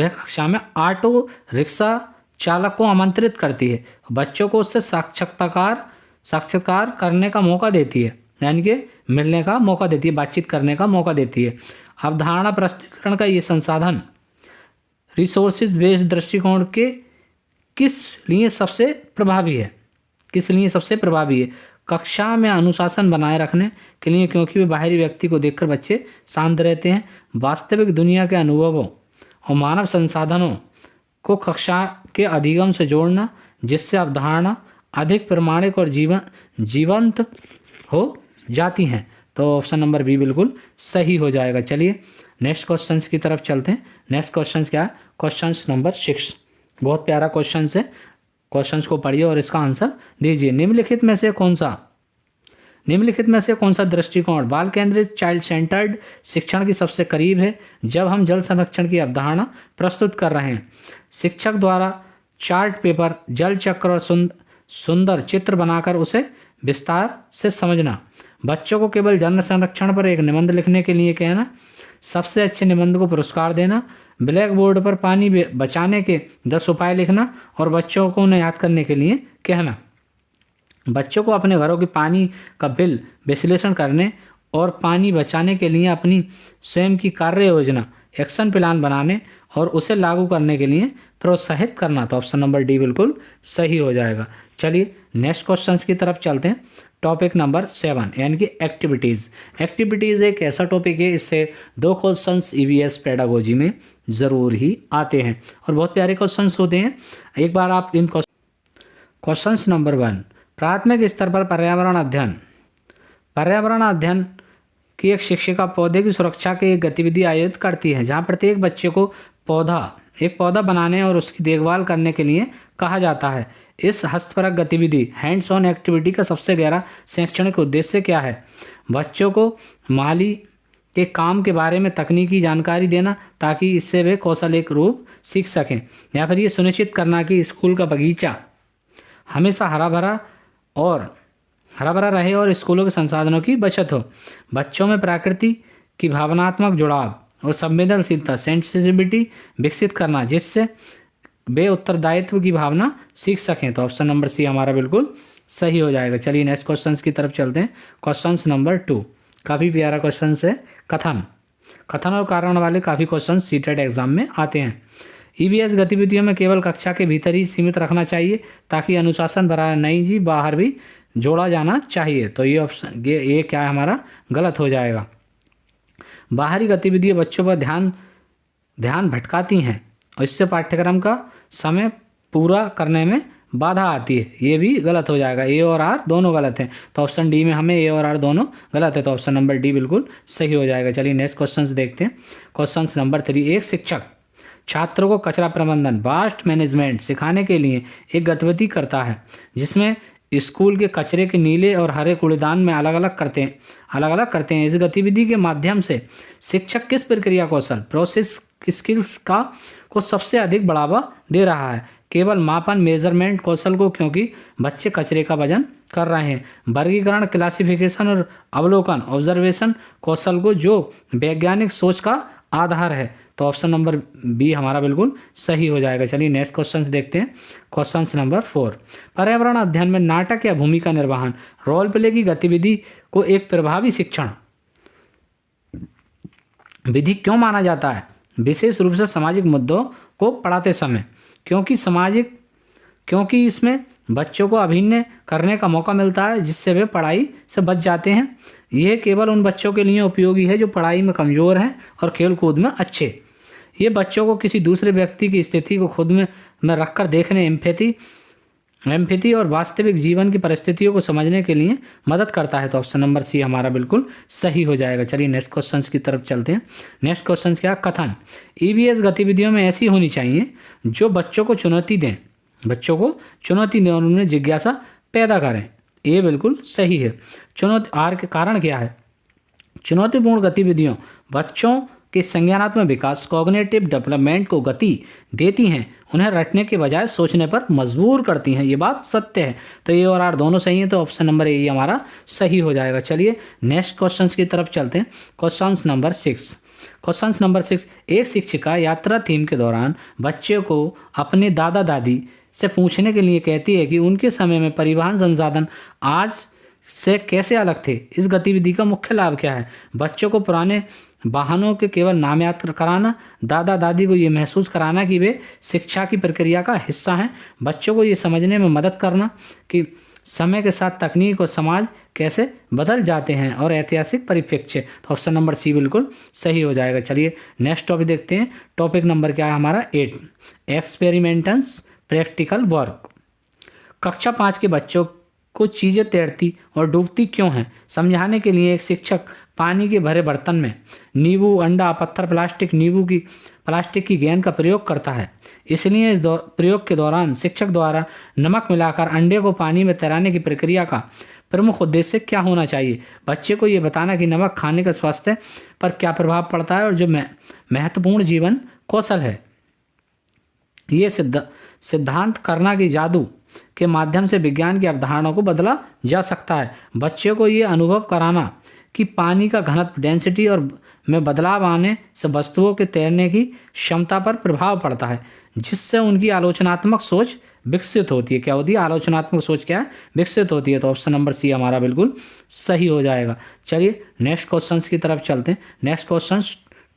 कक्षा में ऑटो रिक्शा चालक को आमंत्रित करती है, बच्चों को उससे साक्षात्कार करने का मौका देती है, यानी कि मिलने का मौका देती है, बातचीत करने का मौका देती है। अवधारणा प्रस्तुतिकरण का ये संसाधन रिसोर्सेज बेस्ड दृष्टिकोण के किस लिए सबसे प्रभावी है? कक्षा में अनुशासन बनाए रखने के लिए, क्योंकि वे बाहरी व्यक्ति को देखकर बच्चे शांत रहते हैं। वास्तविक दुनिया के अनुभवों और मानव संसाधनों को कक्षा के अधिगम से जोड़ना, जिससे अवधारणा अधिक प्रामाणिक और जीवंत हो जाती हैं। तो ऑप्शन नंबर बी बिल्कुल सही हो जाएगा। चलिए नेक्स्ट क्वेश्चन की तरफ चलते हैं। नेक्स्ट क्वेश्चन क्या है? Question number 6। बहुत प्यारा क्वेश्चन है। क्वेश्चंस को पढ़िए और इसका आंसर दीजिए। निम्नलिखित में से कौन सा दृष्टिकोण बाल केंद्रित चाइल्ड सेंटर्ड शिक्षण की सबसे करीब है? जब हम जल संरक्षण की अवधारणा प्रस्तुत कर रहे हैं, शिक्षक द्वारा चार्ट पेपर, जल चक्र और सुंदर चित्र बनाकर उसे विस्तार से समझना, बच्चों को केवल जल संरक्षण पर एक निबंध लिखने के लिए कहना, सबसे अच्छे निबंध को पुरस्कार देना, ब्लैक बोर्ड पर पानी बचाने के 10 उपाय लिखना और बच्चों को उन्हें याद करने के लिए कहना, बच्चों को अपने घरों के पानी का बिल विश्लेषण करने और पानी बचाने के लिए अपनी स्वयं की कार्य योजना एक्शन प्लान बनाने और उसे लागू करने के लिए प्रोत्साहित करना। तो ऑप्शन नंबर डी बिल्कुल सही हो जाएगा। चलिए नेक्स्ट क्वेश्चन की तरफ चलते हैं। टॉपिक नंबर 7 यानी कि एक्टिविटीज़। एक्टिविटीज़ एक ऐसा टॉपिक है, इससे 2 क्वेश्चंस ईवीएस पेडागोजी में ज़रूर ही आते हैं और बहुत प्यारे क्वेश्चंस होते हैं। एक बार आप इन क्वेश्चंस नंबर 1, प्राथमिक स्तर पर पर्यावरण अध्ययन। पर्यावरण अध्ययन की एक शिक्षिका पौधे की सुरक्षा की एक गतिविधि आयोजित करती है, जहाँ प्रत्येक बच्चे को एक पौधा बनाने और उसकी देखभाल करने के लिए कहा जाता है। इस हस्तपरक गतिविधि हैंड्स ऑन एक्टिविटी का सबसे गहरा शैक्षणिक उद्देश्य क्या है? बच्चों को माली के काम के बारे में तकनीकी जानकारी देना, ताकि इससे वे कौशल एक रूप सीख सकें, या फिर ये सुनिश्चित करना कि स्कूल का बगीचा हमेशा हरा भरा रहे और स्कूलों के संसाधनों की बचत हो। बच्चों में प्रकृति की भावनात्मक जुड़ाव और संवेदनशीलता सेंसिटिविटी विकसित करना, जिससे वे उत्तरदायित्व की भावना सीख सकें। तो ऑप्शन नंबर सी हमारा बिल्कुल सही हो जाएगा। चलिए नेक्स्ट क्वेश्चन की तरफ चलते हैं। क्वेश्चन नंबर 2 काफ़ी प्यारा क्वेश्चन है। कथन और कारण वाले काफ़ी क्वेश्चन सीटेट एग्जाम में आते हैं। ईवीएस गतिविधियों में केवल कक्षा के भीतर ही सीमित रखना चाहिए, ताकि अनुशासन बना नहीं जी, बाहर भी जोड़ा जाना चाहिए। तो ये ऑप्शन ये क्या है हमारा गलत हो जाएगा। बाहरी गतिविधियां बच्चों पर ध्यान भटकाती हैं और इससे पाठ्यक्रम का समय पूरा करने में बाधा आती है। ये भी गलत हो जाएगा। ए और आर दोनों गलत हैं, तो ऑप्शन डी में हमें ए और आर दोनों गलत है, तो ऑप्शन नंबर डी बिल्कुल सही हो जाएगा। चलिए नेक्स्ट क्वेश्चन देखते हैं। क्वेश्चन नंबर 3, एक शिक्षक छात्रों को कचरा प्रबंधन वेस्ट मैनेजमेंट सिखाने के लिए एक गतिविधि करता है, जिसमें स्कूल के कचरे के नीले और हरे कूड़ेदान में अलग अलग करते हैं। इस गतिविधि के माध्यम से शिक्षक किस प्रक्रिया कौशल प्रोसेस स्किल्स को सबसे अधिक बढ़ावा दे रहा है? केवल मापन मेजरमेंट कौशल को, क्योंकि बच्चे कचरे का वजन कर रहे हैं। वर्गीकरण क्लासिफिकेशन और अवलोकन ऑब्जर्वेशन कौशल को, जो वैज्ञानिक सोच का आधार है। तो ऑप्शन नंबर बी हमारा बिल्कुल सही हो जाएगा। चलिए नेक्स्ट क्वेश्चन देखते हैं। क्वेश्चन नंबर 4, पर्यावरण अध्ययन में नाटक या भूमिका निर्वहन रोल प्ले की गतिविधि को एक प्रभावी शिक्षण विधि क्यों माना जाता है? विशेष रूप से सामाजिक मुद्दों को पढ़ाते समय, क्योंकि इसमें बच्चों को अभिनय करने का मौका मिलता है, जिससे वे पढ़ाई से बच जाते हैं। यह केवल उन बच्चों के लिए उपयोगी है जो पढ़ाई में कमज़ोर हैं और खेल कूद में अच्छे। ये बच्चों को किसी दूसरे व्यक्ति की स्थिति को खुद में रखकर देखने, एम्पैथी और वास्तविक जीवन की परिस्थितियों को समझने के लिए मदद करता है। तो ऑप्शन नंबर सी हमारा बिल्कुल सही हो जाएगा। चलिए नेक्स्ट क्वेश्चन की तरफ चलते हैं। नेक्स्ट क्वेश्चन क्या? कथन ईवीएस गतिविधियों में ऐसी होनी चाहिए जो बच्चों को चुनौती दें और उनमें जिज्ञासा पैदा करें। ये बिल्कुल सही है। आर के कारण क्या है? चुनौतीपूर्ण गतिविधियों बच्चों के संज्ञानात्मक विकास कॉग्निटिव डेवलपमेंट को गति देती हैं, उन्हें रटने के बजाय सोचने पर मजबूर करती हैं। ये बात सत्य है। तो ए और आर दोनों सही हैं, तो ऑप्शन नंबर ए हमारा सही हो जाएगा। चलिए नेक्स्ट क्वेश्चन की तरफ चलते हैं। क्वेश्चन नंबर 6, एक शिक्षिका यात्रा थीम के दौरान बच्चे को अपने दादा दादी से पूछने के लिए कहती है कि उनके समय में परिवहन संसाधन आज से कैसे अलग थे। इस गतिविधि का मुख्य लाभ क्या है? बच्चों को पुराने वाहनों के केवल नाम याद कराना, दादा दादी को ये महसूस कराना कि वे शिक्षा की प्रक्रिया का हिस्सा हैं, बच्चों को ये समझने में मदद करना कि समय के साथ तकनीक और समाज कैसे बदल जाते हैं, और ऐतिहासिक परिप्रेक्ष्य। तो ऑप्शन नंबर सी बिल्कुल सही हो जाएगा। चलिए नेक्स्ट टॉपिक देखते हैं। टॉपिक नंबर क्या है हमारा? 8, एक्सपेरिमेंटन्स प्रैक्टिकल वर्क। कक्षा 5 के बच्चों को चीज़ें तैरती और डूबती क्यों हैं समझाने के लिए एक शिक्षक पानी के भरे बर्तन में नींबू, अंडा, पत्थर, प्लास्टिक की गेंद का प्रयोग करता है। इसलिए इस प्रयोग के दौरान शिक्षक द्वारा नमक मिलाकर अंडे को पानी में तैराने की प्रक्रिया का प्रमुख उद्देश्य क्या होना चाहिए? बच्चे को ये बताना कि नमक खाने का स्वास्थ्य पर क्या प्रभाव पड़ता है और जो महत्वपूर्ण जीवन कौशल है। ये सिद्धांत करना कि जादू के माध्यम से विज्ञान की अवधारणाओं को बदला जा सकता है। बच्चों को ये अनुभव कराना कि पानी का घनत्व डेंसिटी और में बदलाव आने से वस्तुओं के तैरने की क्षमता पर प्रभाव पड़ता है, जिससे उनकी आलोचनात्मक सोच विकसित होती है। क्या होती है? आलोचनात्मक सोच क्या है? विकसित होती है। तो ऑप्शन नंबर सी हमारा बिल्कुल सही हो जाएगा। चलिए नेक्स्ट क्वेश्चन की तरफ चलते हैं। नेक्स्ट क्वेश्चन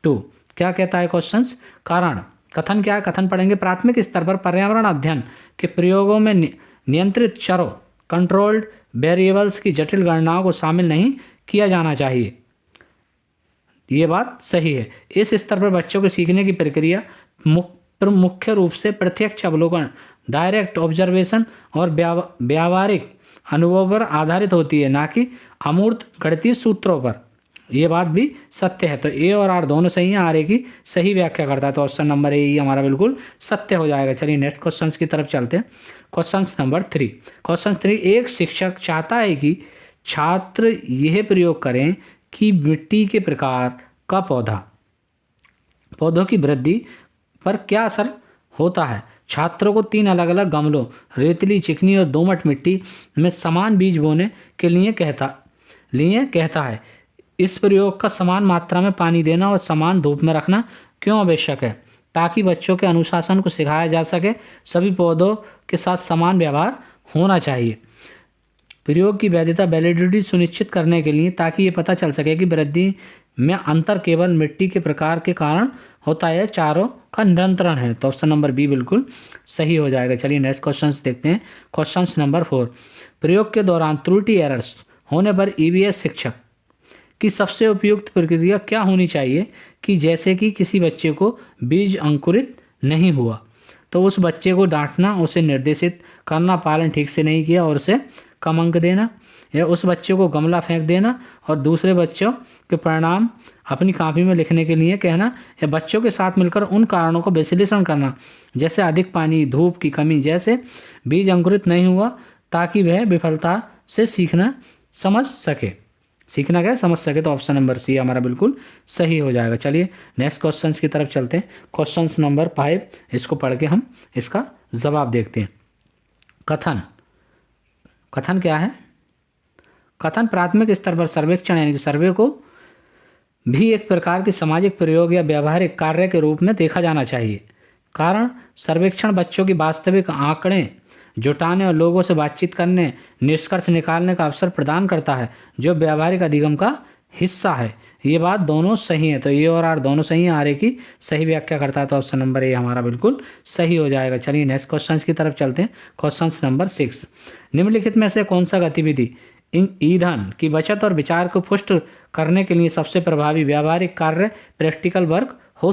2, क्या कहता है क्वेश्चंस? कारण। कथन क्या है? कथन पढ़ेंगे, प्राथमिक स्तर पर पर्यावरण अध्ययन के प्रयोगों में नियंत्रित चरों कंट्रोल्ड वेरिएबल्स की जटिल गणनाओं को शामिल नहीं किया जाना चाहिए। ये बात सही है। इस स्तर पर बच्चों के सीखने की प्रक्रिया मुख्य रूप से प्रत्यक्ष अवलोकन, डायरेक्ट ऑब्जर्वेशन और व्यावहारिक अनुभव पर आधारित होती है, ना कि अमूर्त गणितीय सूत्रों पर। यह बात भी सत्य है। तो ए और आर दोनों सही हैं, आर ए की सही व्याख्या करता है, तो ऑप्शन नंबर ए ही हमारा बिल्कुल सत्य हो जाएगा। चलिए नेक्स्ट क्वेश्चन की तरफ चलते हैं। Question number 3। क्वेश्चन 3, एक शिक्षक चाहता है कि छात्र यह प्रयोग करें कि मिट्टी के प्रकार का पौधों की वृद्धि पर क्या असर होता है। छात्रों को 3 अलग अलग गमलों, रेतीली, चिकनी और दोमट मिट्टी में समान बीज बोने के लिए कहता है। इस प्रयोग का समान मात्रा में पानी देना और समान धूप में रखना क्यों आवश्यक है? ताकि बच्चों के अनुशासन को सिखाया जा सके। सभी पौधों के साथ समान व्यवहार होना चाहिए। प्रयोग की वैलिडिटी सुनिश्चित करने के लिए, ताकि ये पता चल सके कि वृद्धि में अंतर केवल मिट्टी के प्रकार के कारण होता है, चारों का नियंत्रण है। तो ऑप्शन नंबर बी बिल्कुल सही हो जाएगा। चलिए नेक्स्ट क्वेश्चन देखते हैं। क्वेश्चन नंबर 4, प्रयोग के दौरान त्रुटि एरर्स होने पर ईवीएस शिक्षक की सबसे उपयुक्त प्रक्रिया क्या होनी चाहिए? कि जैसे कि किसी बच्चे को बीज अंकुरित नहीं हुआ तो उस बच्चे को डांटना, उसे निर्देशित करना, पालन ठीक से नहीं किया और उसे कम अंक देना, या उस बच्चे को गमला फेंक देना और दूसरे बच्चों के परिणाम अपनी कॉपी में लिखने के लिए कहना, या बच्चों के साथ मिलकर उन कारणों को विश्लेषण करना, जैसे अधिक पानी, धूप की कमी, जैसे बीज अंकुरित नहीं हुआ, ताकि वह विफलता से सीखना समझ सके। तो ऑप्शन नंबर सी हमारा बिल्कुल सही हो जाएगा। चलिए नेक्स्ट क्वेश्चन की तरफ चलते हैं। क्वेश्चन नंबर 5, इसको पढ़ के हम इसका जवाब देखते हैं। कथन क्या है? कथन प्राथमिक स्तर पर सर्वेक्षण यानी कि सर्वे को भी एक प्रकार की सामाजिक प्रयोग या व्यावहारिक कार्य के रूप में देखा जाना चाहिए। कारण, सर्वेक्षण बच्चों की वास्तविक आंकड़े जुटाने और लोगों से बातचीत करने, निष्कर्ष निकालने का अवसर प्रदान करता है, जो व्यावहारिक अधिगम का हिस्सा है। ये बात दोनों सही है। तो ए और आर दोनों सही हैं, आर ए की सही व्याख्या करता है, तो ऑप्शन नंबर ए हमारा बिल्कुल सही हो जाएगा। चलिए नेक्स्ट क्वेश्चन की तरफ चलते हैं। क्वेश्चन नंबर 6, निम्नलिखित में से कौन सा गतिविधि ईंधन की बचत और विचार को पुष्ट करने के लिए सबसे प्रभावी व्यावहारिक कार्य प्रैक्टिकल वर्क हो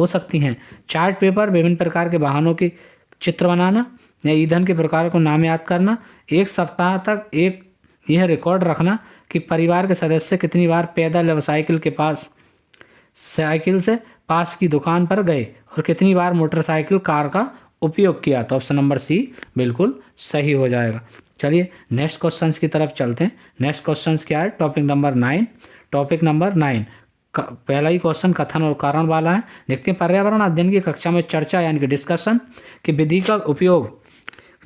सकती हैं? चार्ट पेपर, विभिन्न प्रकार के वाहनों के चित्र बनाना, या ईंधन के प्रकार को नाम याद करना, एक सप्ताह तक यह रिकॉर्ड रखना कि परिवार के सदस्य कितनी बार पैदल या साइकिल से पास की दुकान पर गए और कितनी बार मोटरसाइकिल, कार का उपयोग किया। तो ऑप्शन नंबर सी बिल्कुल सही हो जाएगा। चलिए नेक्स्ट क्वेश्चन की तरफ चलते हैं। नेक्स्ट क्वेश्चन क्या है? टॉपिक नंबर 9 पहला ही क्वेश्चन कथन और कारण वाला है। देखते हैं, पर्यावरण अध्ययन की कक्षा में चर्चा यानी कि डिस्कशन की विधि का उपयोग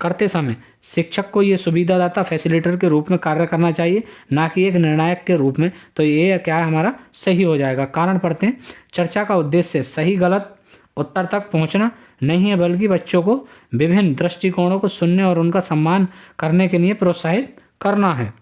करते समय शिक्षक को ये सुविधादाता फैसिलिटेटर के रूप में कार्य करना चाहिए, ना कि एक निर्णायक के रूप में। तो ये क्या है? हमारा सही हो जाएगा। कारण पढ़ते हैं, चर्चा का उद्देश्य सही गलत उत्तर तक पहुंचना नहीं है, बल्कि बच्चों को विभिन्न दृष्टिकोणों को सुनने और उनका सम्मान करने के लिए प्रोत्साहित करना है।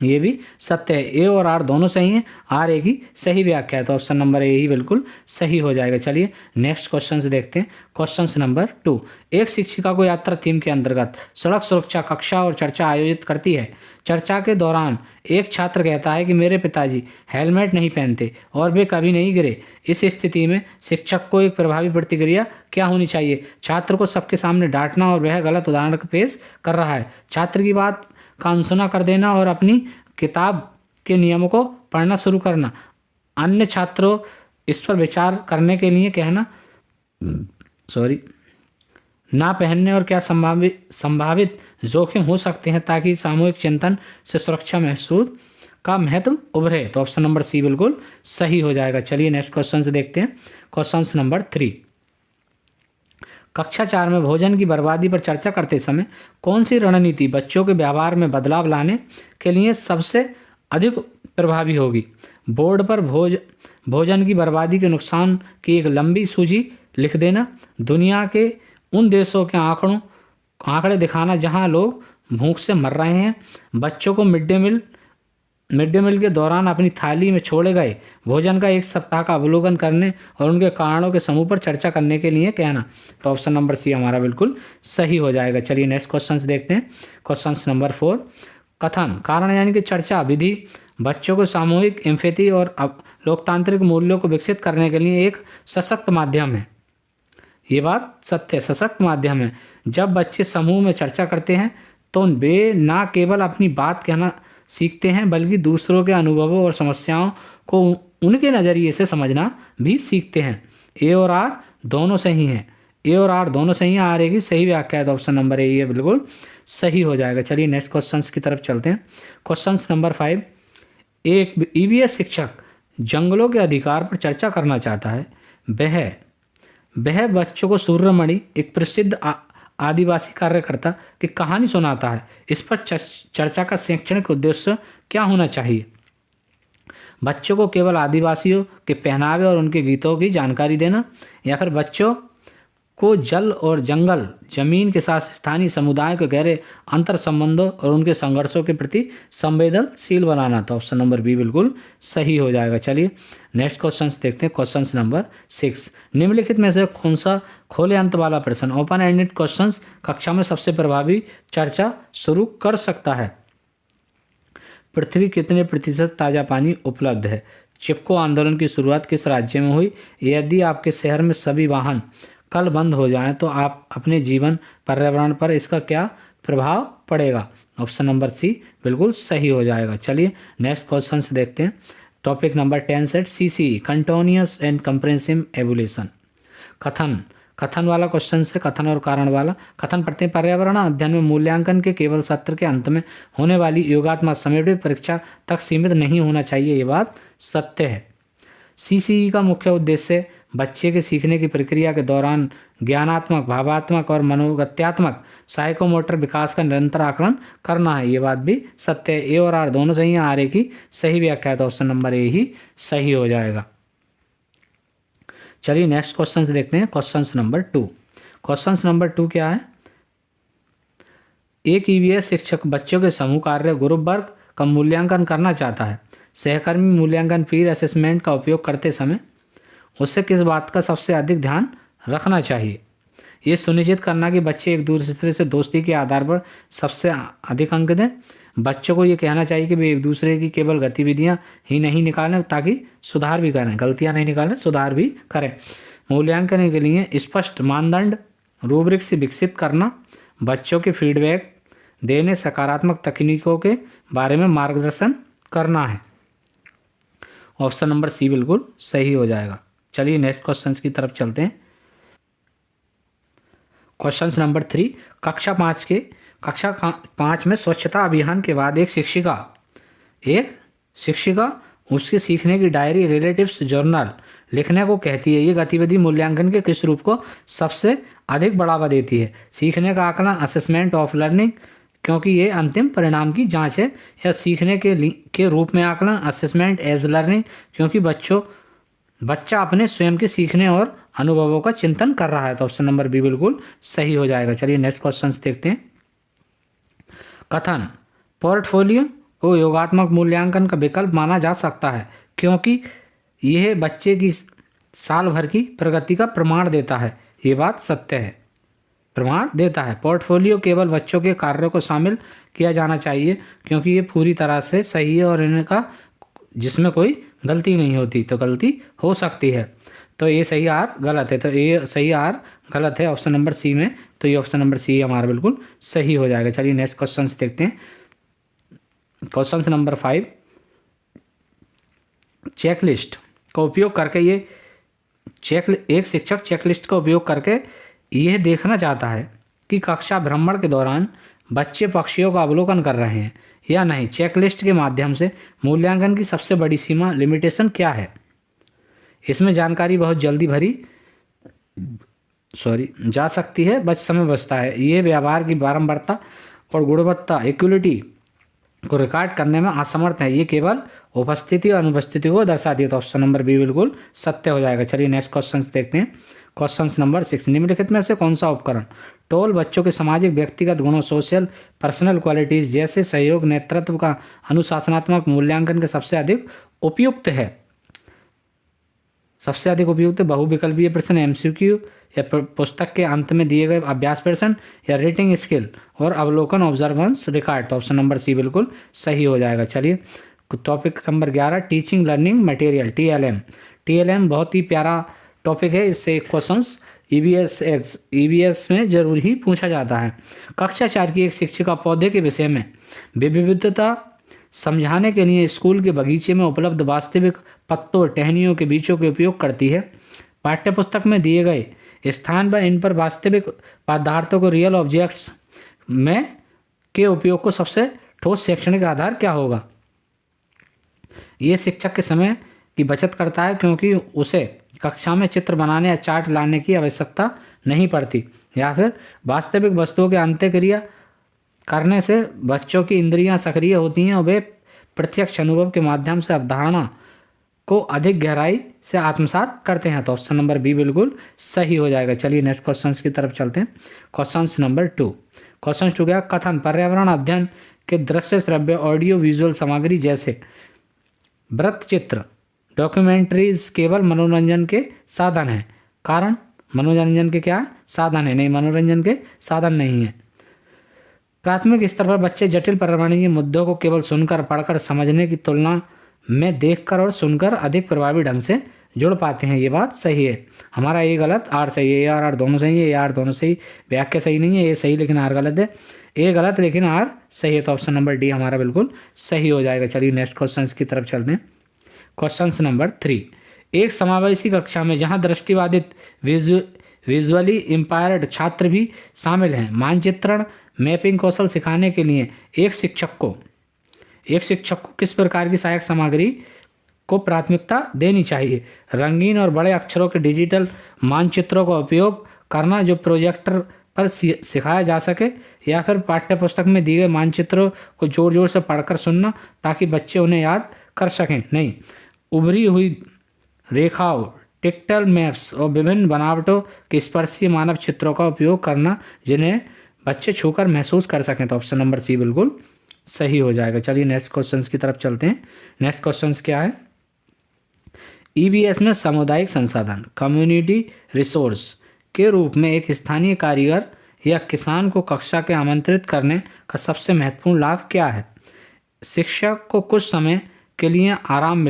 ये भी सत्य है। ए और आर दोनों सही हैं, आर ए की सही व्याख्या है, तो ऑप्शन नंबर ए ही बिल्कुल सही हो जाएगा। चलिए नेक्स्ट क्वेश्चन से देखते हैं। क्वेश्चन नंबर 2, एक शिक्षिका को यात्रा थीम के अंतर्गत सड़क सुरक्षा कक्षा और चर्चा आयोजित करती है। चर्चा के दौरान एक छात्र कहता है कि मेरे पिताजी हेलमेट नहीं पहनते और वे कभी नहीं गिरे। इस स्थिति में शिक्षक को एक प्रभावी प्रतिक्रिया क्या होनी चाहिए? छात्र को सबके सामने डांटना और वह गलत उदाहरण पेश कर रहा है, छात्र की बात का अनसुना कर देना और अपनी किताब के नियमों को पढ़ना शुरू करना, अन्य छात्रों इस पर विचार करने के लिए कहना ना पहनने और क्या संभावित जोखिम हो सकते हैं, ताकि सामूहिक चिंतन से सुरक्षा महसूस का महत्व उभरे। तो ऑप्शन नंबर सी बिल्कुल सही हो जाएगा। चलिए नेक्स्ट क्वेश्चन से देखते हैं। क्वेश्चन नंबर 3, कक्षा 4 में भोजन की बर्बादी पर चर्चा करते समय कौन सी रणनीति बच्चों के व्यवहार में बदलाव लाने के लिए सबसे अधिक प्रभावी होगी? बोर्ड पर भोजन की बर्बादी के नुकसान की एक लंबी सूची लिख देना, दुनिया के उन देशों के आंकड़े दिखाना जहां लोग भूख से मर रहे हैं, बच्चों को mid day meal mid day meal के दौरान अपनी थाली में छोड़े गए भोजन का एक सप्ताह का अवलोकन करने और उनके कारणों के समूह पर चर्चा करने के लिए कहना। तो ऑप्शन नंबर सी हमारा बिल्कुल सही हो जाएगा। चलिए नेक्स्ट क्वेश्चन देखते हैं। क्वेश्चन नंबर 4, कथन कारण यानी कि चर्चा विधि बच्चों को सामूहिक एम्पैथी और लोकतांत्रिक मूल्यों को विकसित करने के लिए एक सशक्त माध्यम है। ये बात सत्य है, सशक्त माध्यम है। जब बच्चे समूह में चर्चा करते हैं तो वे ना केवल अपनी बात कहना सीखते हैं बल्कि दूसरों के अनुभवों और समस्याओं को उनके नज़रिए से समझना भी सीखते हैं। ए और आर दोनों सही हैं। ए और आर दोनों सही हैं। आर ए की सही व्याख्या है, तो ऑप्शन नंबर ए ये बिल्कुल सही हो जाएगा। चलिए नेक्स्ट क्वेश्चन की तरफ चलते हैं। क्वेश्चन नंबर 5, एक ईवीएस शिक्षक जंगलों के अधिकार पर चर्चा करना चाहता है। वह बच्चों को सूर्यमणि, एक प्रसिद्ध आदिवासी कार्यकर्ता की कहानी सुनाता है। इस पर चर्चा का शैक्षणिक उद्देश्य क्या होना चाहिए? बच्चों को केवल आदिवासियों के पहनावे और उनके गीतों की जानकारी देना, या फिर बच्चों को जल और जंगल जमीन के साथ स्थानीय समुदाय के गहरे अंतर संबंधों और उनके संघर्षों के प्रति संवेदनशील बनाना। तो ऑप्शन नंबर बी बिल्कुल सही हो जाएगा। चलिए नेक्स्ट क्वेश्चन देखते हैं। क्वेश्चन नंबर 6, निम्नलिखित में से कौन सा खोले अंत वाला प्रश्न ओपन एंडेड क्वेश्चन कक्षा में सबसे प्रभावी चर्चा शुरू कर सकता है? पृथ्वी कितने प्रतिशत ताज़ा पानी उपलब्ध है? चिपको आंदोलन की शुरुआत किस राज्य में हुई? यदि आपके शहर में सभी वाहन कल बंद हो जाएं तो आप अपने जीवन पर्यावरण पर इसका क्या प्रभाव पड़ेगा? ऑप्शन नंबर सी बिल्कुल सही हो जाएगा। चलिए नेक्स्ट क्वेश्चन देखते हैं। Topic number 10 set CCE continuous and comprehensive evolution. कथन वाला क्वेश्चन से कथन और कारण वाला। कथन पढ़ते हैं, पर्यावरण अध्ययन में मूल्यांकन के केवल सत्र के अंत में होने वाली योगात्मक समेटित परीक्षा तक सीमित नहीं होना चाहिए। ये बात सत्य है। CCE का मुख्य उद्देश्य बच्चे के सीखने की प्रक्रिया के दौरान ज्ञानात्मक, भावात्मक और मनोगत्यात्मक साइकोमोटर विकास का निरंतर आकलन करना है। ये बात भी सत्य है। ए और आर दोनों सही हैं। आर ए की सही व्याख्या है, तो ऑप्शन नंबर ए ही सही हो जाएगा। चलिए नेक्स्ट क्वेश्चन देखते हैं। Question number 2। क्वेश्चन नंबर 2 क्या है? एक ईवीएस शिक्षक बच्चों के समूह कार्य ग्रुप वर्क का मूल्यांकन करना चाहता है। सहकर्मी मूल्यांकन पीर असेसमेंट का उपयोग करते समय उससे किस बात का सबसे अधिक ध्यान रखना चाहिए? ये सुनिश्चित करना कि बच्चे एक दूसरे से दोस्ती के आधार पर सबसे अधिक अंक दें। बच्चों को ये कहना चाहिए कि वे एक दूसरे की केवल गतिविधियां ही नहीं निकालें ताकि सुधार भी करें, गलतियां नहीं निकालें, सुधार भी करें। मूल्यांकन के लिए स्पष्ट मानदंड रूब्रिक से विकसित करना, बच्चों के फीडबैक देने, सकारात्मक तकनीकों के बारे में मार्गदर्शन करना है। ऑप्शन नंबर सी बिल्कुल सही हो जाएगा। चलिए नेक्स्ट क्वेश्चन की तरफ चलते हैं। क्वेश्चन नंबर 3, कक्षा 5 में स्वच्छता अभियान के बाद एक शिक्षिका उसके सीखने की डायरी रिलेटिव्स जर्नल लिखने को कहती है। ये गतिविधि मूल्यांकन के किस रूप को सबसे अधिक बढ़ावा देती है? सीखने का आकलन, असेसमेंट ऑफ लर्निंग क्योंकि ये अंतिम परिणाम की जांच है, या सीखने के रूप में आकलन, असेसमेंट एज लर्निंग क्योंकि बच्चा अपने स्वयं के सीखने और अनुभवों का चिंतन कर रहा है? तो ऑप्शन नंबर बी बिल्कुल सही हो जाएगा। चलिए नेक्स्ट क्वेश्चन देखते हैं। कथन पोर्टफोलियो को योगात्मक मूल्यांकन का विकल्प माना जा सकता है क्योंकि यह बच्चे की साल भर की प्रगति का प्रमाण देता है। ये बात सत्य है, प्रमाण देता है। पोर्टफोलियो केवल बच्चों के कार्यों को शामिल किया जाना चाहिए क्योंकि ये पूरी तरह से सही है और इनका जिसमें कोई गलती नहीं होती, तो गलती हो सकती है। तो ये सही आर गलत है, तो ये सही आर गलत है ऑप्शन नंबर सी में, तो ये ऑप्शन नंबर सी हमारा बिल्कुल सही हो जाएगा। चलिए नेक्स्ट क्वेश्चन देखते हैं। क्वेश्चन नंबर 5, चेकलिस्ट का उपयोग करके एक शिक्षक चेकलिस्ट का उपयोग करके यह देखना चाहता है कि कक्षा भ्रमण के दौरान बच्चे पक्षियों का अवलोकन कर रहे हैं या नहीं। चेकलिस्ट के माध्यम से मूल्यांकन की सबसे बड़ी सीमा लिमिटेशन क्या है? इसमें जानकारी बहुत जल्दी जा सकती है, समय बचता है। ये व्यवहार की बारंबारता और गुणवत्ता इक्वलिटी को रिकॉर्ड करने में असमर्थ है। ये केवल उपस्थिति और अनुपस्थिति को दर्शाती है, तो ऑप्शन नंबर बी बिल्कुल सत्य हो जाएगा। चलिए नेक्स्ट क्वेश्चन देखते हैं। क्वेश्चन नंबर 6, निम्नलिखित में से कौन सा उपकरण टोल बच्चों के सामाजिक व्यक्तिगत गुणों सोशल पर्सनल क्वालिटीज जैसे सहयोग नेतृत्व का अनुशासनात्मक मूल्यांकन के सबसे अधिक उपयुक्त है? सबसे अधिक उपयुक्त बहुविकल्पीय प्रश्न, एमसीक्यू, या पुस्तक के अंत में दिए गए अभ्यास प्रश्न, या रेटिंग स्केल और अवलोकन ऑब्जर्वेंस रिकॉर्ड। तो ऑप्शन नंबर सी बिल्कुल सही हो जाएगा। चलिए topic number 11, teaching learning material, TLM. TLM बहुत ही प्यारा टॉपिक है, इससे क्वेश्चन ईवीएस में जरूर ही पूछा जाता है। कक्षा 4 की एक शिक्षिका पौधे के विषय में विविधता समझाने के लिए स्कूल के बगीचे में उपलब्ध वास्तविक पत्तों टहनियों के बीजों के उपयोग करती है। पाठ्यपुस्तक में दिए गए स्थान पर इन पर वास्तविक पदार्थों को रियल ऑब्जेक्ट्स में के उपयोग को सबसे ठोस शैक्षणिक आधार क्या होगा? ये शिक्षक के समय की बचत करता है क्योंकि उसे कक्षा में चित्र बनाने या चार्ट लाने की आवश्यकता नहीं पड़ती, या फिर वास्तविक वस्तुओं के अंत्यक्रिया करने से बच्चों की इंद्रियां सक्रिय होती हैं और वे प्रत्यक्ष अनुभव के माध्यम से अवधारणा को अधिक गहराई से आत्मसात करते हैं। तो ऑप्शन नंबर बी बिल्कुल सही हो जाएगा। चलिए नेक्स्ट क्वेश्चन की तरफ चलते हैं। क्वेश्चन नंबर 2, क्वेश्चन 2 क्या, कथन पर्यावरण अध्ययन के दृश्य श्रव्य ऑडियो विजुअल सामग्री जैसे वृत्त चित्र डॉक्यूमेंट्रीज केवल मनोरंजन के साधन हैं। कारण मनोरंजन के क्या साधन है? नहीं, मनोरंजन के साधन नहीं है। प्राथमिक स्तर पर बच्चे जटिल पर्यावरणीय मुद्दों को केवल सुनकर पढ़कर समझने की तुलना में देखकर और सुनकर अधिक प्रभावी ढंग से जुड़ पाते हैं। ये बात सही है। हमारा ए गलत, आर सही है। ए आर दोनों सही है। ए आर दोनों सही, व्याख्या सही नहीं है। ए सही लेकिन आर गलत है। ए गलत लेकिन आर सही है। तो ऑप्शन नंबर डी हमारा बिल्कुल सही हो जाएगा। चलिए नेक्स्ट क्वेश्चन की तरफ चलते हैं। क्वेश्चन नंबर 3, एक समावेशी कक्षा में जहाँ दृष्टिबाधित विजुअली इम्पायर्ड छात्र भी शामिल हैं, मानचित्रण मैपिंग कौशल सिखाने के लिए एक शिक्षक को किस प्रकार की सहायक सामग्री को प्राथमिकता देनी चाहिए? रंगीन और बड़े अक्षरों के डिजिटल मानचित्रों का उपयोग करना जो प्रोजेक्टर पर सिखाया जा सके, या फिर पाठ्यपुस्तक में दिए गए मानचित्रों को जोर जोर से पढ़कर सुनना ताकि बच्चे उन्हें याद कर सकें? नहीं, उभरी हुई रेखाओं टेक्टाइल मैप्स और विभिन्न बनावटों के स्पर्शीय मानव चित्रों का उपयोग करना जिन्हें बच्चे छूकर महसूस कर सकें। तो ऑप्शन नंबर सी बिल्कुल सही हो जाएगा। चलिए नेक्स्ट क्वेश्चन की तरफ चलते हैं। नेक्स्ट क्वेश्चन क्या है? ईबीएस में सामुदायिक संसाधन कम्युनिटी रिसोर्स के रूप में एक स्थानीय कारीगर या किसान को कक्षा के आमंत्रित करने का सबसे महत्वपूर्ण लाभ क्या है? शिक्षक को कुछ समय के लिए आराम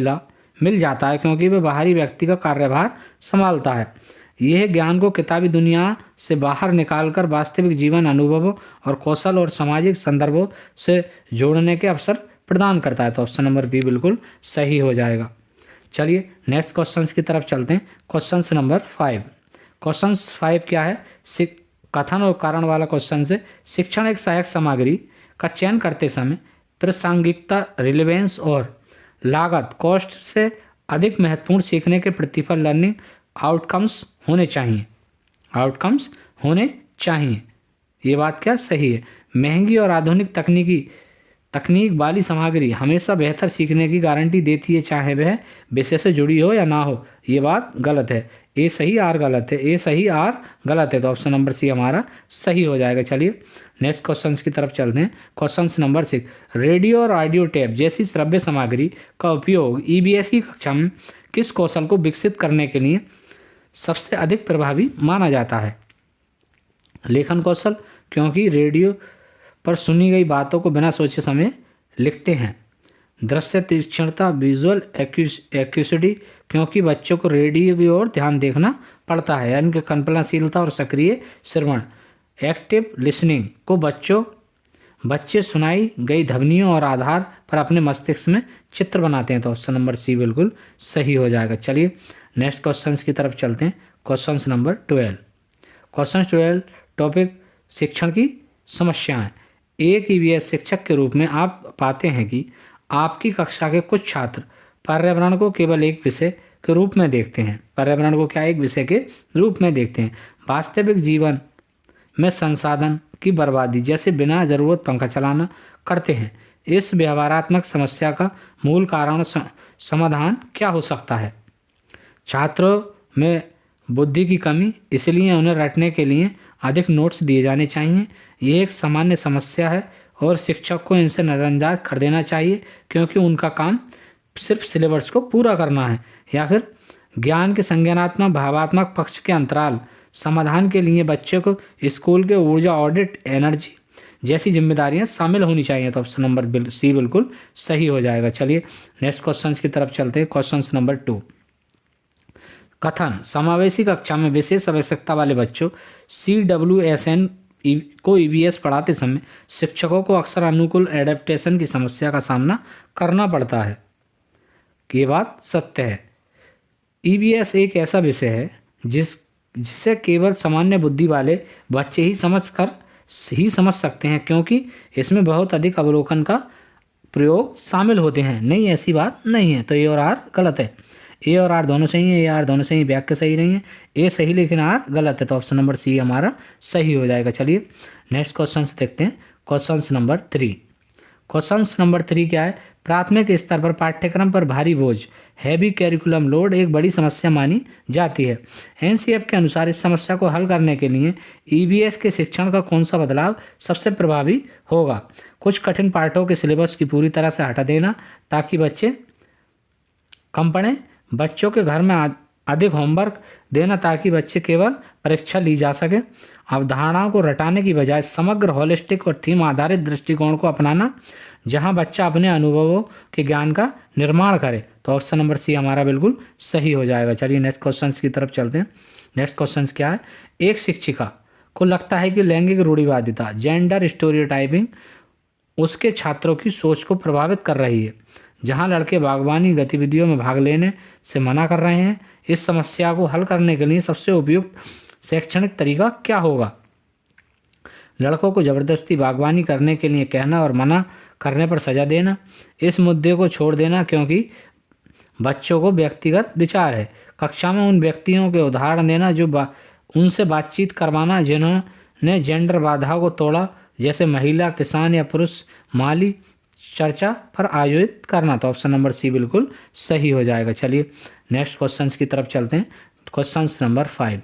मिल जाता है क्योंकि वह बाहरी व्यक्ति का कार्यभार संभालता है। यह ज्ञान को किताबी दुनिया से बाहर निकालकर वास्तविक जीवन अनुभवों और कौशल और सामाजिक संदर्भों से जोड़ने के अवसर प्रदान करता है। तो ऑप्शन नंबर बी बिल्कुल सही हो जाएगा। चलिए नेक्स्ट क्वेश्चन की तरफ चलते हैं। क्वेश्चन नंबर 5, क्वेश्चन 5 क्या है? कथन और कारण वाला क्वेश्चन से शिक्षण एक सहायक सामग्री का चयन करते समय प्रासंगिकता रिलेवेंस और लागत कॉस्ट से अधिक महत्वपूर्ण सीखने के प्रतिफल लर्निंग आउटकम्स होने चाहिए। ये बात क्या सही है? महंगी और आधुनिक तकनीक वाली सामग्री हमेशा बेहतर सीखने की गारंटी देती है, चाहे वह विषय से जुड़ी हो या ना हो। ये बात गलत है। ए सही आर गलत है। ए सही आर गलत है। तो ऑप्शन नंबर सी हमारा सही हो जाएगा। चलिए नेक्स्ट क्वेश्चन की तरफ चलते हैं। क्वेश्चन नंबर 6, रेडियो और ऑडियो टेप जैसी श्रव्य सामग्री का उपयोग ईबीएस की कक्षा में किस कौशल को विकसित करने के लिए सबसे अधिक प्रभावी माना जाता है? लेखन कौशल, क्योंकि रेडियो पर सुनी गई बातों को बिना सोचे समय लिखते हैं। दृश्य तीक्ष्णता विजुअल एक्यूसिटी, क्योंकि बच्चों को रेडियो की ओर ध्यान देखना पड़ता है, यानी कि कल्पनाशीलता और सक्रिय श्रवण। एक्टिव लिसनिंग को बच्चे सुनाई गई ध्वनियों और आधार पर अपने मस्तिष्क में चित्र बनाते हैं। तो ऑप्शन नंबर सी बिल्कुल सही हो जाएगा। चलिए नेक्स्ट क्वेश्चन की तरफ चलते हैं। क्वेश्चन नंबर 12, क्वेश्चन 12 टॉपिक शिक्षण की समस्याएं। एक ईवीएस शिक्षक के रूप में आप पाते हैं कि आपकी कक्षा के कुछ छात्र पर्यावरण को केवल एक विषय के रूप में देखते हैं। पर्यावरण को क्या एक विषय के रूप में देखते हैं। वास्तविक जीवन में संसाधन की बर्बादी जैसे बिना ज़रूरत पंखा चलाना करते हैं। इस व्यवहारात्मक समस्या का मूल कारण समाधान क्या हो सकता है? छात्रों में बुद्धि की कमी, इसलिए उन्हें रटने के लिए अधिक नोट्स दिए जाने चाहिए। ये एक सामान्य समस्या है और शिक्षक को इनसे नज़रअंदाज कर देना चाहिए, क्योंकि उनका काम सिर्फ सिलेबस को पूरा करना है। या फिर ज्ञान के संज्ञानात्मक भावात्मक पक्ष के अंतराल समाधान के लिए बच्चे को स्कूल के ऊर्जा ऑडिट, एनर्जी जैसी जिम्मेदारियां शामिल होनी चाहिए। तो ऑप्शन नंबर सी बिल्कुल सही हो जाएगा। चलिए नेक्स्ट क्वेश्चन की तरफ चलते हैं। क्वेश्चन नंबर 2, कथन समावेशी कक्षा में विशेष आवश्यकता वाले बच्चों CWSN को EVS पढ़ाते समय शिक्षकों को अक्सर अनुकूल एडेप्टेशन की समस्या का सामना करना पड़ता है। ये बात सत्य है। EVS एक ऐसा विषय है जिसे केवल सामान्य बुद्धि वाले बच्चे ही समझ सकते हैं, क्योंकि इसमें बहुत अधिक अवलोकन का प्रयोग शामिल होते हैं। नहीं, ऐसी बात नहीं है। तो ए और आर गलत है। ए और आर दोनों सही है, ए आर दोनों सही, वाक्य सही नहीं है। ए सही लेकिन आर गलत है। तो ऑप्शन नंबर सी हमारा सही हो जाएगा। चलिए नेक्स्ट क्वेश्चन देखते हैं। Question number 3। क्वेश्चन नंबर 3 क्या है? प्राथमिक स्तर पर पाठ्यक्रम पर भारी बोझ, हैवी कैरिकुलम लोड एक बड़ी समस्या मानी जाती है। NCF के अनुसार इस समस्या को हल करने के लिए EVS के शिक्षण का कौन सा बदलाव सबसे प्रभावी होगा? कुछ कठिन पाठों के सिलेबस की पूरी तरह से हटा देना ताकि बच्चे कम पढ़ें, बच्चों के घर में अधिक होमवर्क देना ताकि बच्चे केवल परीक्षा ली जा सके, अवधारणाओं को रटाने की बजाय समग्र, होलिस्टिक और थीम आधारित दृष्टिकोण को अपनाना जहां बच्चा अपने अनुभवों के ज्ञान का निर्माण करे। तो ऑप्शन नंबर सी हमारा बिल्कुल सही हो जाएगा। चलिए नेक्स्ट क्वेश्चन की तरफ चलते हैं। नेक्स्ट क्वेश्चन क्या है? एक शिक्षिका को लगता है कि लैंगिक रूढ़िवादिता, जेंडर स्टीरियोटाइपिंग उसके छात्रों की सोच को प्रभावित कर रही है। जहां लड़के बागवानी गतिविधियों में भाग लेने से मना कर रहे हैं, इस समस्या को हल करने के लिए सबसे उपयुक्त शैक्षणिक तरीका क्या होगा? लड़कों को जबरदस्ती बागवानी करने के लिए कहना और मना करने पर सजा देना, इस मुद्दे को छोड़ देना क्योंकि बच्चों को व्यक्तिगत विचार है, कक्षा में उन व्यक्तियों के उदाहरण देना जो उनसे बातचीत करवाना जिन्होंने जेंडर बाधा को तोड़ा, जैसे महिला, किसान या पुरुष माली, चर्चा पर आयोजित करना। तो ऑप्शन नंबर सी बिल्कुल सही हो जाएगा। चलिए नेक्स्ट क्वेश्चन की तरफ चलते हैं। क्वेश्चन नंबर 5,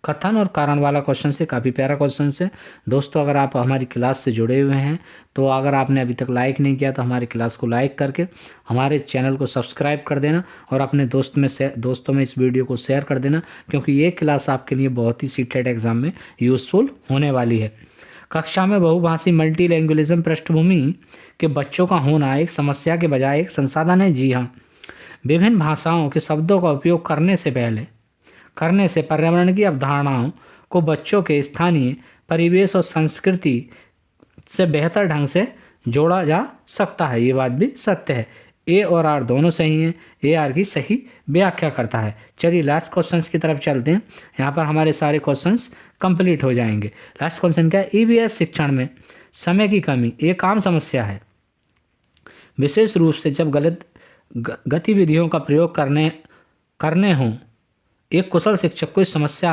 कथन और कारण वाला क्वेश्चन से काफ़ी प्यारा क्वेश्चन है। दोस्तों अगर आप हमारी क्लास से जुड़े हुए हैं तो अगर आपने अभी तक लाइक नहीं किया तो हमारी क्लास को लाइक करके हमारे चैनल को सब्सक्राइब कर देना और अपने दोस्तों में इस वीडियो को शेयर कर देना, क्योंकि ये क्लास आपके लिए बहुत ही सीटेट एग्जाम में यूज़फुल होने वाली है। कक्षा में बहुभाषी मल्टीलैंग्वेलिज्म पृष्ठभूमि के बच्चों का होना एक समस्या के बजाय एक संसाधन है। जी हाँ, विभिन्न भाषाओं के शब्दों का उपयोग करने से पर्यावरण की अवधारणाओं को बच्चों के स्थानीय परिवेश और संस्कृति से बेहतर ढंग से जोड़ा जा सकता है। ये बात भी सत्य है। ए और आर दोनों सही हैं। ए आर की सही व्याख्या करता है। चलिए लास्ट क्वेश्चंस की तरफ चलते हैं। यहाँ पर हमारे सारे क्वेश्चंस कंप्लीट हो जाएंगे। लास्ट क्वेश्चन क्या है? EVS शिक्षण में समय की कमी एक आम समस्या है, विशेष रूप से जब गलत गतिविधियों का प्रयोग करने हों। एक कुशल शिक्षक को इस समस्या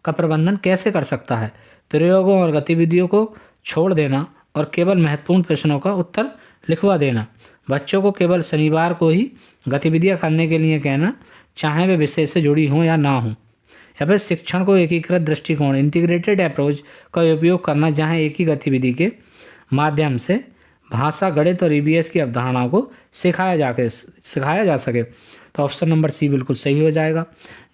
का प्रबंधन कैसे कर सकता है? प्रयोगों और गतिविधियों को छोड़ देना और केवल महत्वपूर्ण प्रश्नों का उत्तर लिखवा देना, बच्चों को केवल शनिवार को ही गतिविधियां करने के लिए कहना, चाहे वे विषय से जुड़ी हों या ना हों, या फिर शिक्षण को एकीकृत दृष्टिकोण इंटीग्रेटेड अप्रोच का उपयोग करना जहां एक ही गतिविधि के माध्यम से भाषा, गणित और EVS की अवधारणाओं को सिखाया जा सके। तो ऑप्शन नंबर सी बिल्कुल सही हो जाएगा।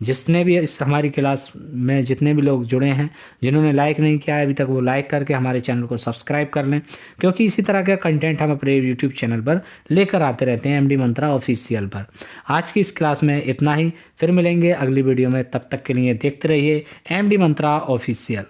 जिसने भी इस हमारी क्लास में जितने भी लोग जुड़े हैं, जिन्होंने लाइक नहीं किया है अभी तक, वो लाइक करके हमारे चैनल को सब्सक्राइब कर लें, क्योंकि इसी तरह का कंटेंट हम अपने यूट्यूब चैनल पर लेकर आते रहते हैं MD मंत्रा ऑफिशियल पर। आज की इस क्लास में इतना ही, फिर मिलेंगे अगली वीडियो में। तब तक के लिए देखते रहिए MD मंत्रा ऑफिशियल।